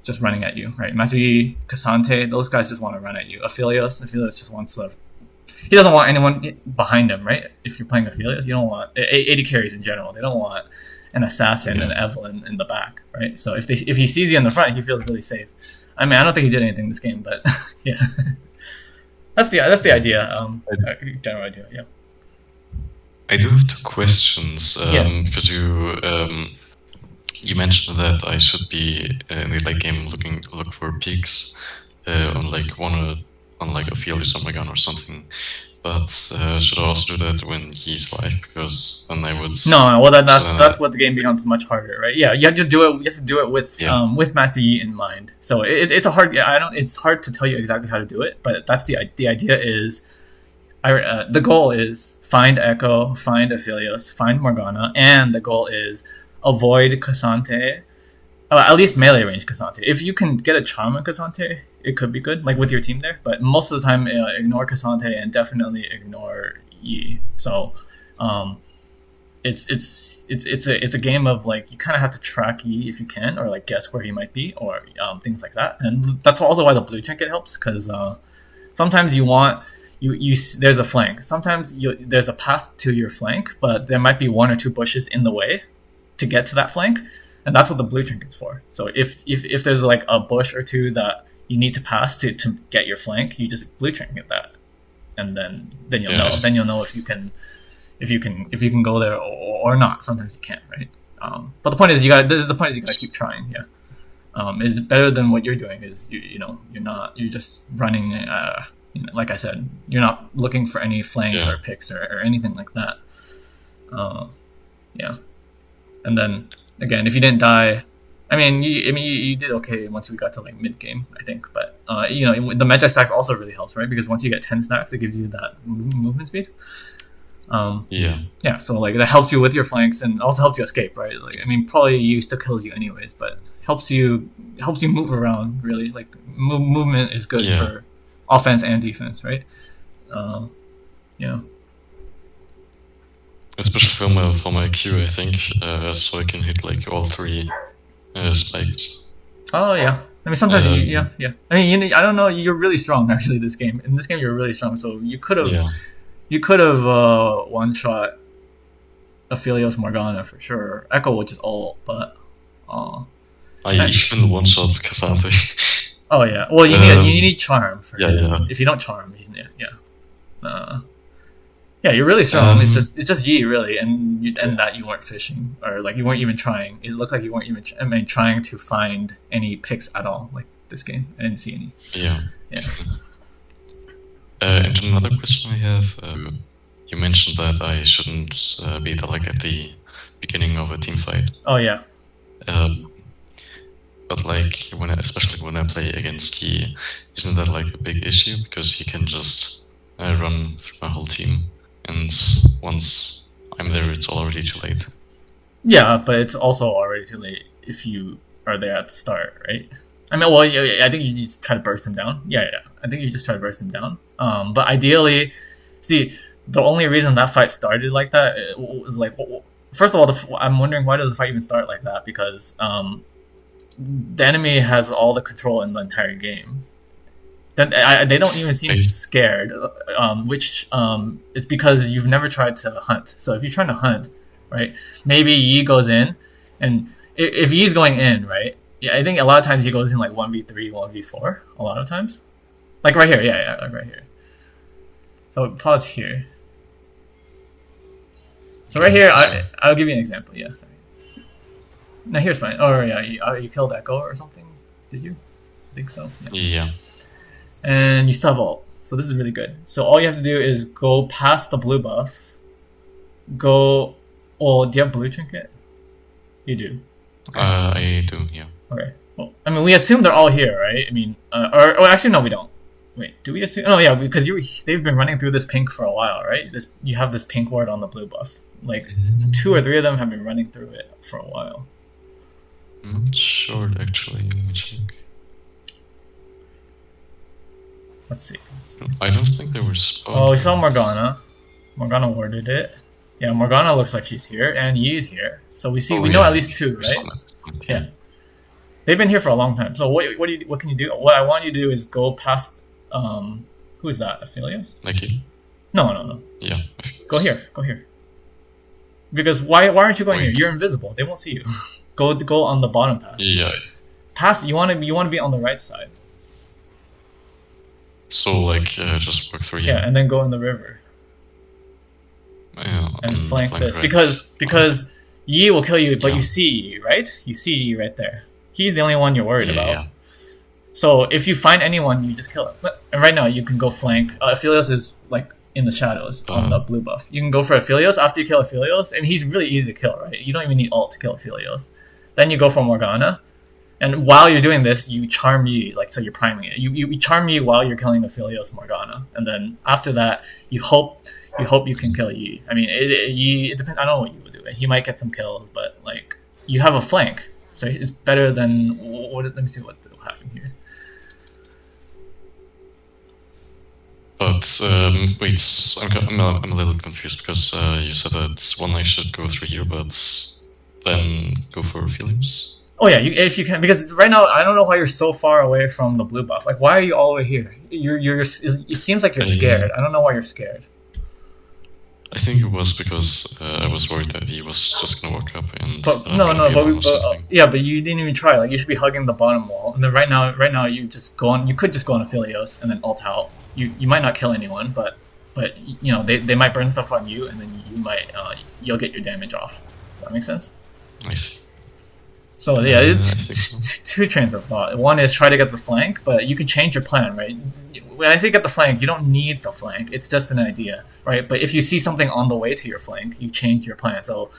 just running at you, right? Masui, Cassante, those guys just want to run at you. Aphelios just wants he doesn't want anyone behind him, right? If you're playing Aphelios, you don't want 80 carries in general. They don't want an assassin and Evelynn in the back, right? So if he sees you in the front, he feels really safe. I mean, I don't think he did anything this game, but yeah, that's the idea. General idea, yeah. I do have 2 questions because you mentioned that I should be in the late game look for peaks on like Aphelios or Morgana or something. But should I also do that when he's live? Because then I would. No. Well, that's what the game becomes much harder, right? Yeah, you have to do it. You have to do it with Master Yi in mind. So it's a hard. It's hard to tell you exactly how to do it, but that's the idea. Is the goal is find Echo, find Aphelios, find Morgana, and the goal is avoid Cassante, at least melee range Cassante. If you can get a charm on Cassante, it could be good, like with your team there. But most of the time, ignore Cassante and definitely ignore Yi. So, it's a game of like you kind of have to track Yi if you can, or like guess where he might be, or things like that. And that's also why the blue trinket helps, because sometimes you want. There's a flank. Sometimes there's a path to your flank, but there might be 1 or 2 bushes in the way to get to that flank, and that's what the blue trinket's for. So if there's like a bush or 2 that you need to pass to get your flank, you just blue trinket that, and then you'll know. Then you'll know if you can go there or not. Sometimes you can't, right? But the point is you gotta keep trying. Yeah. It's better than what you're doing. Is you're just running. Like I said, you're not looking for any flanks or picks or anything like that. Yeah. And then again, if you didn't die, you did okay once we got to like mid game, I think. But the Magi stacks also really helps, right? Because once you get 10 stacks, it gives you that movement speed. Yeah. So like that helps you with your flanks and also helps you escape, right? Like probably you still kills you anyways, but helps you move around. Really, like movement is good for offense and defense, right? Especially for my Q, I think, so I can hit like all 3 spikes. Oh yeah. Sometimes yeah. I don't know. You're really strong actually. This game, you're really strong. So you could have one shot Aphelios Morgana for sure. Echo will just ult, but I even one shot Cassandre. Oh yeah. Well, you need charm for him. Yeah. If you don't charm, he's you're really strong. It's just Yi really, and that you weren't fishing, or like you weren't even trying. It looked like you weren't even trying to find any picks at all. Like this game, I didn't see any. Yeah. And another question I have, you mentioned that I shouldn't be at the beginning of a team fight. Oh yeah. But like especially when I play against Yi, isn't that like a big issue? Because he can just run through my whole team, and once I'm there, it's already too late. Yeah, but it's also already too late if you are there at the start, right? I think you need to try to burst him down. Yeah. I think you just try to burst him down. But ideally, see, the only reason that fight started like that was like first of all, I'm wondering why does the fight even start like that? Because the enemy has all the control in the entire game. Then they don't even seem scared, which is because you've never tried to hunt. So if you're trying to hunt, right, maybe Yi goes in, and if Yi's going in, right, yeah, I think a lot of times he goes in like 1v3, 1v4, a lot of times. Like right here, yeah, like right here. So pause here. So right here, I'll give you an example, yeah, sorry. Now here's fine. Oh yeah, you killed Echo or something? Did you? I think so. Yeah. And you still have ult. So this is really good. So all you have to do is go past the blue buff. Go... Oh, do you have blue trinket? You do. Okay. I do, yeah. Okay. Well, I mean, we assume they're all here, right? I mean, or actually, no, we don't. Wait, do we assume? Oh, yeah, because they've been running through this pink for a while, right? You have this pink ward on the blue buff. Like, 2 or 3 of them have been running through it for a while. I'm not sure, actually. Let me check. Let's see. I don't think there were spawns. Oh, we saw Morgana. Morgana warded it. Yeah, Morgana looks like she's here, and Yi's here. So we know at least 2, right? Okay. Yeah. They've been here for a long time. So what can you do? What I want you to do is go past who is that? Aphelios? Like No. Yeah. Go here. Because why aren't you going here? You're invisible. They won't see you. Go on the bottom path. Yeah. Pass. You want to be on the right side. So like just walk through here. Yeah, and then go in the river. Yeah. And flank this right. because Yi will kill you, but Yeah. you see Yi, right? You see Yi right there. He's the only one you're worried about. Yeah. So if you find anyone, you just kill him. And right now you can go flank. Aphelios is like in the shadows on the blue buff. You can go for Aphelios after you kill Aphelios, and he's really easy to kill, right? You don't even need ult to kill Aphelios. Then you go for Morgana, and while you're doing this, you charm Yi, like so you're priming it. You charm Yi while you're killing Aphelios Morgana, and then after that, you hope you can kill Yi. I mean, it depends. I don't know what you would do. He might get some kills, but like you have a flank, so it's better than what. Let me see what happened here. But wait, I'm a little confused because you said that one I should go through here, but then go for Aphelios. Oh yeah, if you can, because right now I don't know why you're so far away from the blue buff. Like, why are you all the way here? It seems like you're scared. I don't know why you're scared. I think it was because I was worried that he was just gonna walk up and. But but you didn't even try. Like, you should be hugging the bottom wall. And then right now you just go on. You could just go on Aphelios and then ult out. You might not kill anyone, but you know they might burn stuff on you, and then you might you'll get your damage off. Does that make sense? I see. So yeah, it's 2 trains of thought. One is try to get the flank, but you can change your plan, right? When I say get the flank, you don't need the flank. It's just an idea, right? But if you see something on the way to your flank, you change your plan. So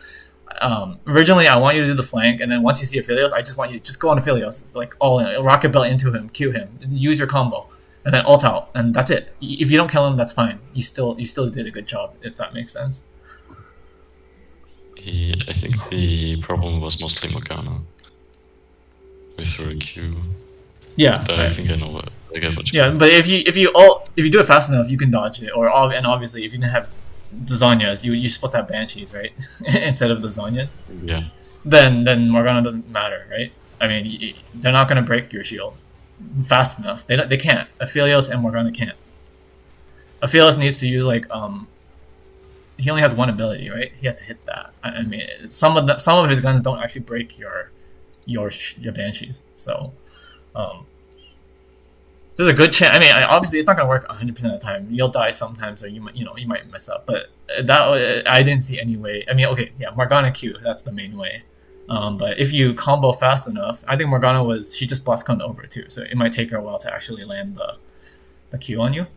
originally, I want you to do the flank, and then once you see Aphelios, I just want you to just go on Aphelios. It's like all in, rocket belt into him, Q him, use your combo, and then ult out, and that's it. If you don't kill him, that's fine. You still did a good job, if that makes sense. I think the problem was mostly Morgana with her Q. Yeah, but I think I know what. I get what you yeah, mean. but if you do it fast enough, you can dodge it. And obviously, if you didn't have the Zhonya's, you're supposed to have Banshees, right? Instead of the Zhonya's. Yeah. Then Morgana doesn't matter, right? I mean, they're not gonna break your shield fast enough. They can't. Aphelios and Morgana can't. Aphelios needs to use like he only has one ability, right? He has to hit that. I mean, some of his guns don't actually break your Banshees. So, there's a good chance. I mean, obviously, it's not gonna work 100% of the time. You'll die sometimes, or you might mess up. But that I didn't see any way. I mean, okay, yeah, Morgana Q, that's the main way. But if you combo fast enough, I think Morgana she just blast cone over too, so it might take her a while to actually land the Q on you.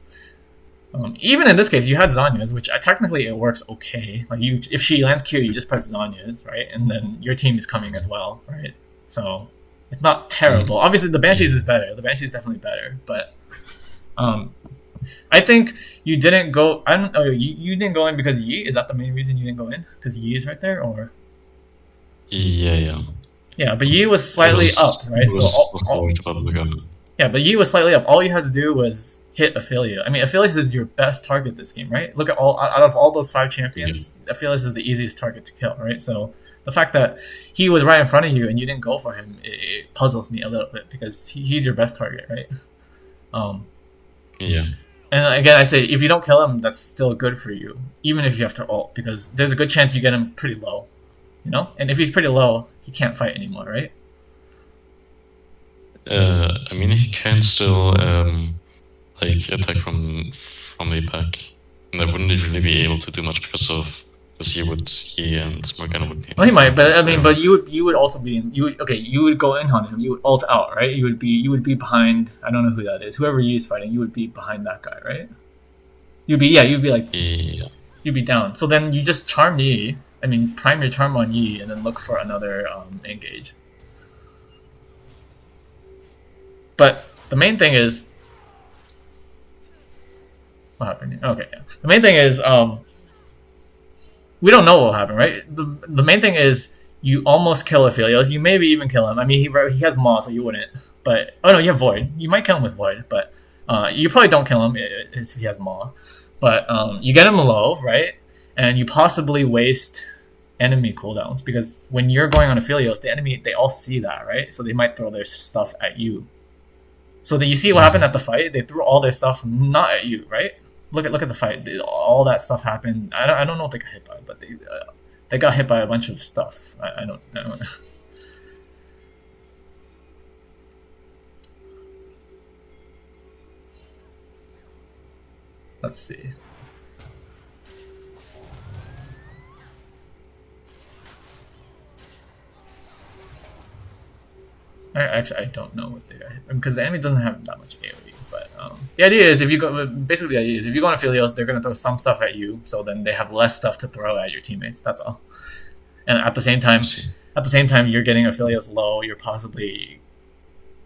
Even in this case, you had Zhonya's, which technically it works okay. Like if she lands Q, you just press Zhonya's, right? And then your team is coming as well, right? So it's not terrible. Obviously, the Banshees is better. The Banshees is definitely better, but I think you didn't go. I don't know. You didn't go in because Yi. Is that the main reason you didn't go in? Because Yi is right there, or? Yeah. Yeah, but Yi was slightly up, right? Yeah, but Yi was slightly up. All you had to do was hit Ophelia. I mean, Aphelios is your best target this game, right? Look at out of all those 5 champions, Aphelios is the easiest target to kill, right? So the fact that he was right in front of you and you didn't go for him, it puzzles me a little bit because he's your best target, right? Yeah. And again, I say if you don't kill him, that's still good for you, even if you have to ult, because there's a good chance you get him pretty low, you know. And if he's pretty low, he can't fight anymore, right? I mean, he can still like attack from the back, and I wouldn't really be able to do much because he and Morgana would be. Well, he might, but I mean, but you would also be in. You would go in on him. You would ult out, right? You would be behind. I don't know who that is. Whoever you is fighting, you would be behind that guy, right? You'd be like you'd be down. So then you just charm Yi. I mean, prime your charm on Yi, and then look for another engage. But the main thing is what happened here? Okay, yeah. The main thing is we don't know what will happen, right? The main thing is you almost kill Aphelios. You maybe even kill him. I mean, he has Maw, so you wouldn't. But oh no, you have Void. You might kill him with Void, but you probably don't kill him if he has Maw. But you get him low, right? And you possibly waste enemy cooldowns because when you're going on Aphelios, the enemy, they all see that, right? So they might throw their stuff at you. So that you see what happened at the fight. They threw all their stuff not at you, right? Look at the fight. All that stuff happened. I don't know what they got hit by, but they got hit by a bunch of stuff. I don't know. Let's see. Actually, I don't know what they got hit because the enemy doesn't have that much AoE. But the idea is if you go on Aphelios, they're gonna throw some stuff at you, so then they have less stuff to throw at your teammates. That's all. And at the same time, you're getting Aphelios low. You're possibly,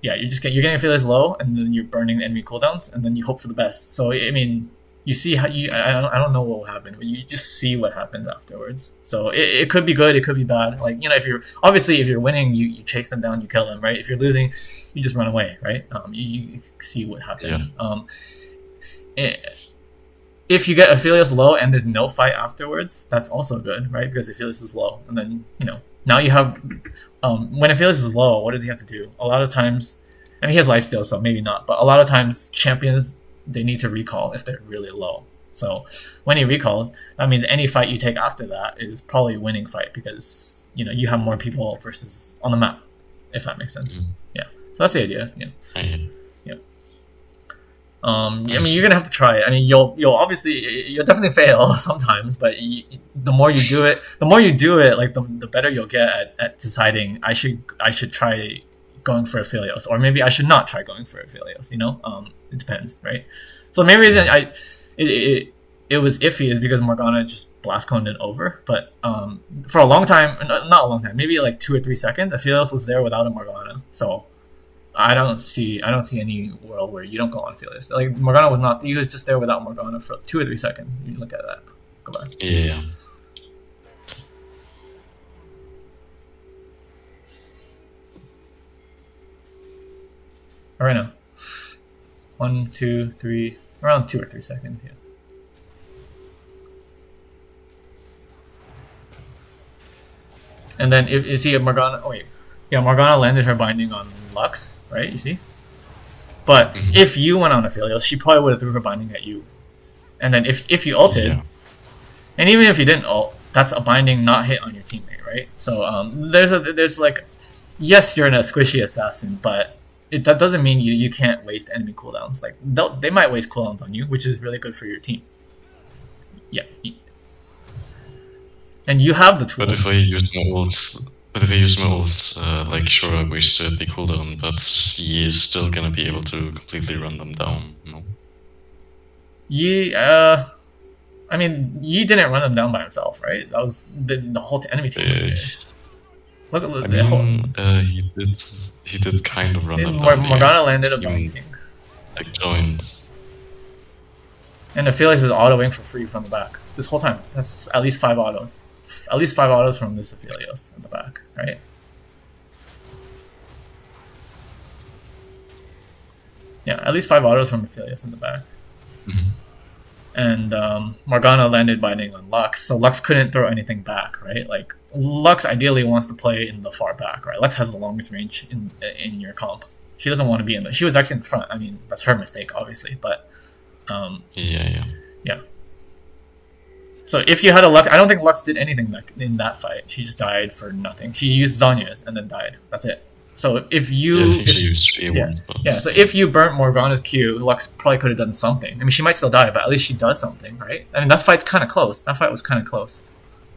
you're getting Aphelios low, and then you're burning the enemy cooldowns, and then you hope for the best. So I mean, you see how I don't know what will happen, but you just see what happens afterwards. So it could be good, it could be bad. Like, you know, if you're winning, you chase them down, you kill them, right? If you're losing, you just run away, right? You see what happens. Yeah. If you get Aphelios low and there's no fight afterwards, that's also good, right? Because Aphelios is low, and then now you have when Aphelios is low, what does he have to do? A lot of times, I mean, he has lifesteal, so maybe not, but a lot of times champions, they need to recall if they're really low. So when he recalls, that means any fight you take after that is probably a winning fight because you have more people versus on the map, if that makes sense. Yeah. So that's the idea. Yeah. Yeah. I mean, you're gonna have to try it. I mean, you'll definitely fail sometimes, but the more you do it, like the better you'll get at deciding I should try going for Aphelios, or maybe I should not try going for Aphelios. It depends, right? So the main reason it was iffy is because Morgana just blast coned it over. But for a long time, not a long time, maybe like 2 or 3 seconds, Aphelios was there without a Morgana. So I don't see any world where you don't go on Aphelios. Like Morgana was not. He was just there without Morgana for 2 or 3 seconds. You look at that. Go back. Yeah. All right now. 1, 2, 3, around 2 or 3 seconds, yeah. And then if you see Morgana, Morgana landed her binding on Lux, right? You see? But if you went on Aphelios, she probably would have threw her binding at you. And then if you ulted, and even if you didn't ult, that's a binding not hit on your teammate, right? So there's like, yes, you're a squishy assassin, but that doesn't mean you can't waste enemy cooldowns. Like they might waste cooldowns on you, which is really good for your team. Yeah, and you have the tools. But if I use my ults, like sure I wasted the cooldown, but he is still gonna be able to completely run them down. No. I mean, Yi didn't run them down by himself, right? That was the whole enemy team was there. Look at the whole. He did kind of run them down. Morgana landed a binding. Like joined. And Aphelios is autoing for free from the back this whole time. That's at least 5 autos. At least 5 autos from this Aphelios at the back, right? Yeah, at least 5 autos from Aphelios in the back. Mhm. And Morgana landed binding on Lux, so Lux couldn't throw anything back, right? Like Lux ideally wants to play in the far back, right? Lux has the longest range in your comp. She doesn't want to be in the. She was actually in the front. I mean, that's her mistake, obviously, but Yeah. So if you had a Lux, I don't think Lux did anything in that fight. She just died for nothing. She used Zonya's and then died. That's it. So if you, I think she used 3 yeah, ones, but yeah. So if you burnt Morgana's Q, Lux probably could have done something. I mean, she might still die, but at least she does something, right? I mean, that fight's kind of close. That fight was kind of close.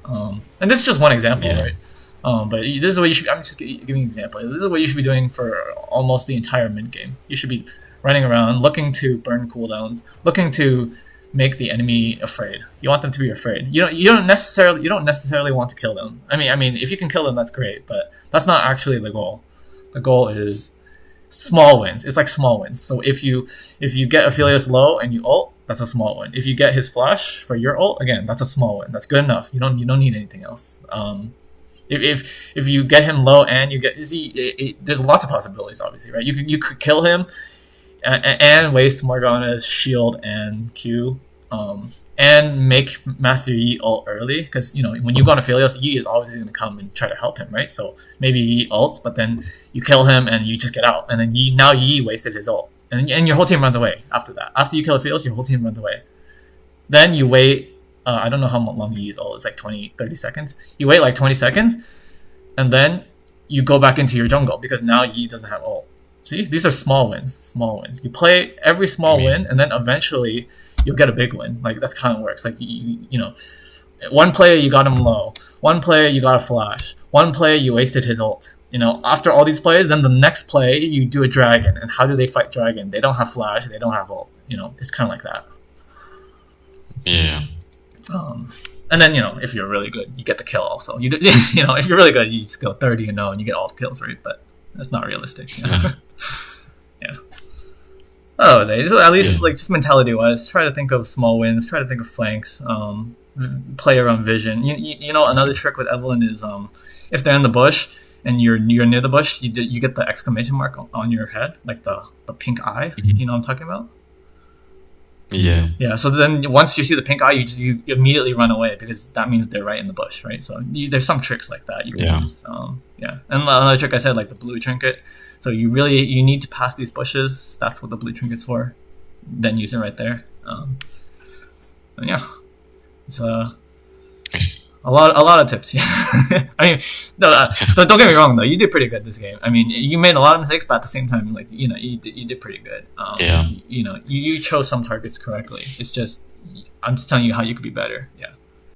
And this is just one example, Yeah. right? But this is what you should. I'm just giving an example. This is what you should be doing for almost the entire mid game. You should be running around, looking to burn cooldowns, looking to make the enemy afraid. You want them to be afraid. You don't necessarily want to kill them. I mean, if you can kill them, that's great, but that's not actually the goal. The goal is small wins. It's like small wins. So if you get Aphelios low and you ult, that's a small win. If you get his flash for your ult, again, that's a small win. That's good enough. You don't need anything else. If you get him low and you get there's lots of possibilities, obviously, right? You could kill him and waste Morgana's shield and Q, and make Master Yi ult early, because when you go on Aphelios, Yi is obviously going to come and try to help him, right? So maybe Yi ults, but then you kill him and you just get out, and then Yi wasted his ult, and your whole team runs away after that. After you kill Aphelios, your whole team runs away. Then you wait. I don't know how long Yi's ult is, like 20-30 seconds. You wait like 20 seconds, and then you go back into your jungle, because now Yi doesn't have ult. See, these are small wins. Small wins. You play every small win, and then eventually you'll get a big win. Like, that's kind of works. Like, one player you got him low. One player you got a flash. One player you wasted his ult. After all these plays, then the next play you do a dragon. And how do they fight dragon? They don't have flash. They don't have ult. It's kind of like that. yeah. And then if you're really good, you get the kill also. If you're really good, you just go 30 and you get all the kills, right? But that's not realistic. Yeah. Oh, at least like just mentality wise, try to think of small wins. Try to think of flanks. Play around vision. Another trick with Evelynn is if they're in the bush and you're near the bush, you get the exclamation mark on your head, like the pink eye. Mhm. You know what I'm talking about? Yeah. Yeah, so then once you see the pink eye, you immediately run away, because that means they're right in the bush, right? So there's some tricks like that you can use. And another trick I said, like the blue trinket. So you need to pass these bushes. That's what the blue trinket's for. Then use it right there. And yeah, it's a lot of tips. Yeah, I mean, no, don't get me wrong though. You did pretty good this game. I mean, you made a lot of mistakes, but at the same time, like you did pretty good. Yeah. You chose some targets correctly. It's just I'm just telling you how you could be better. Yeah.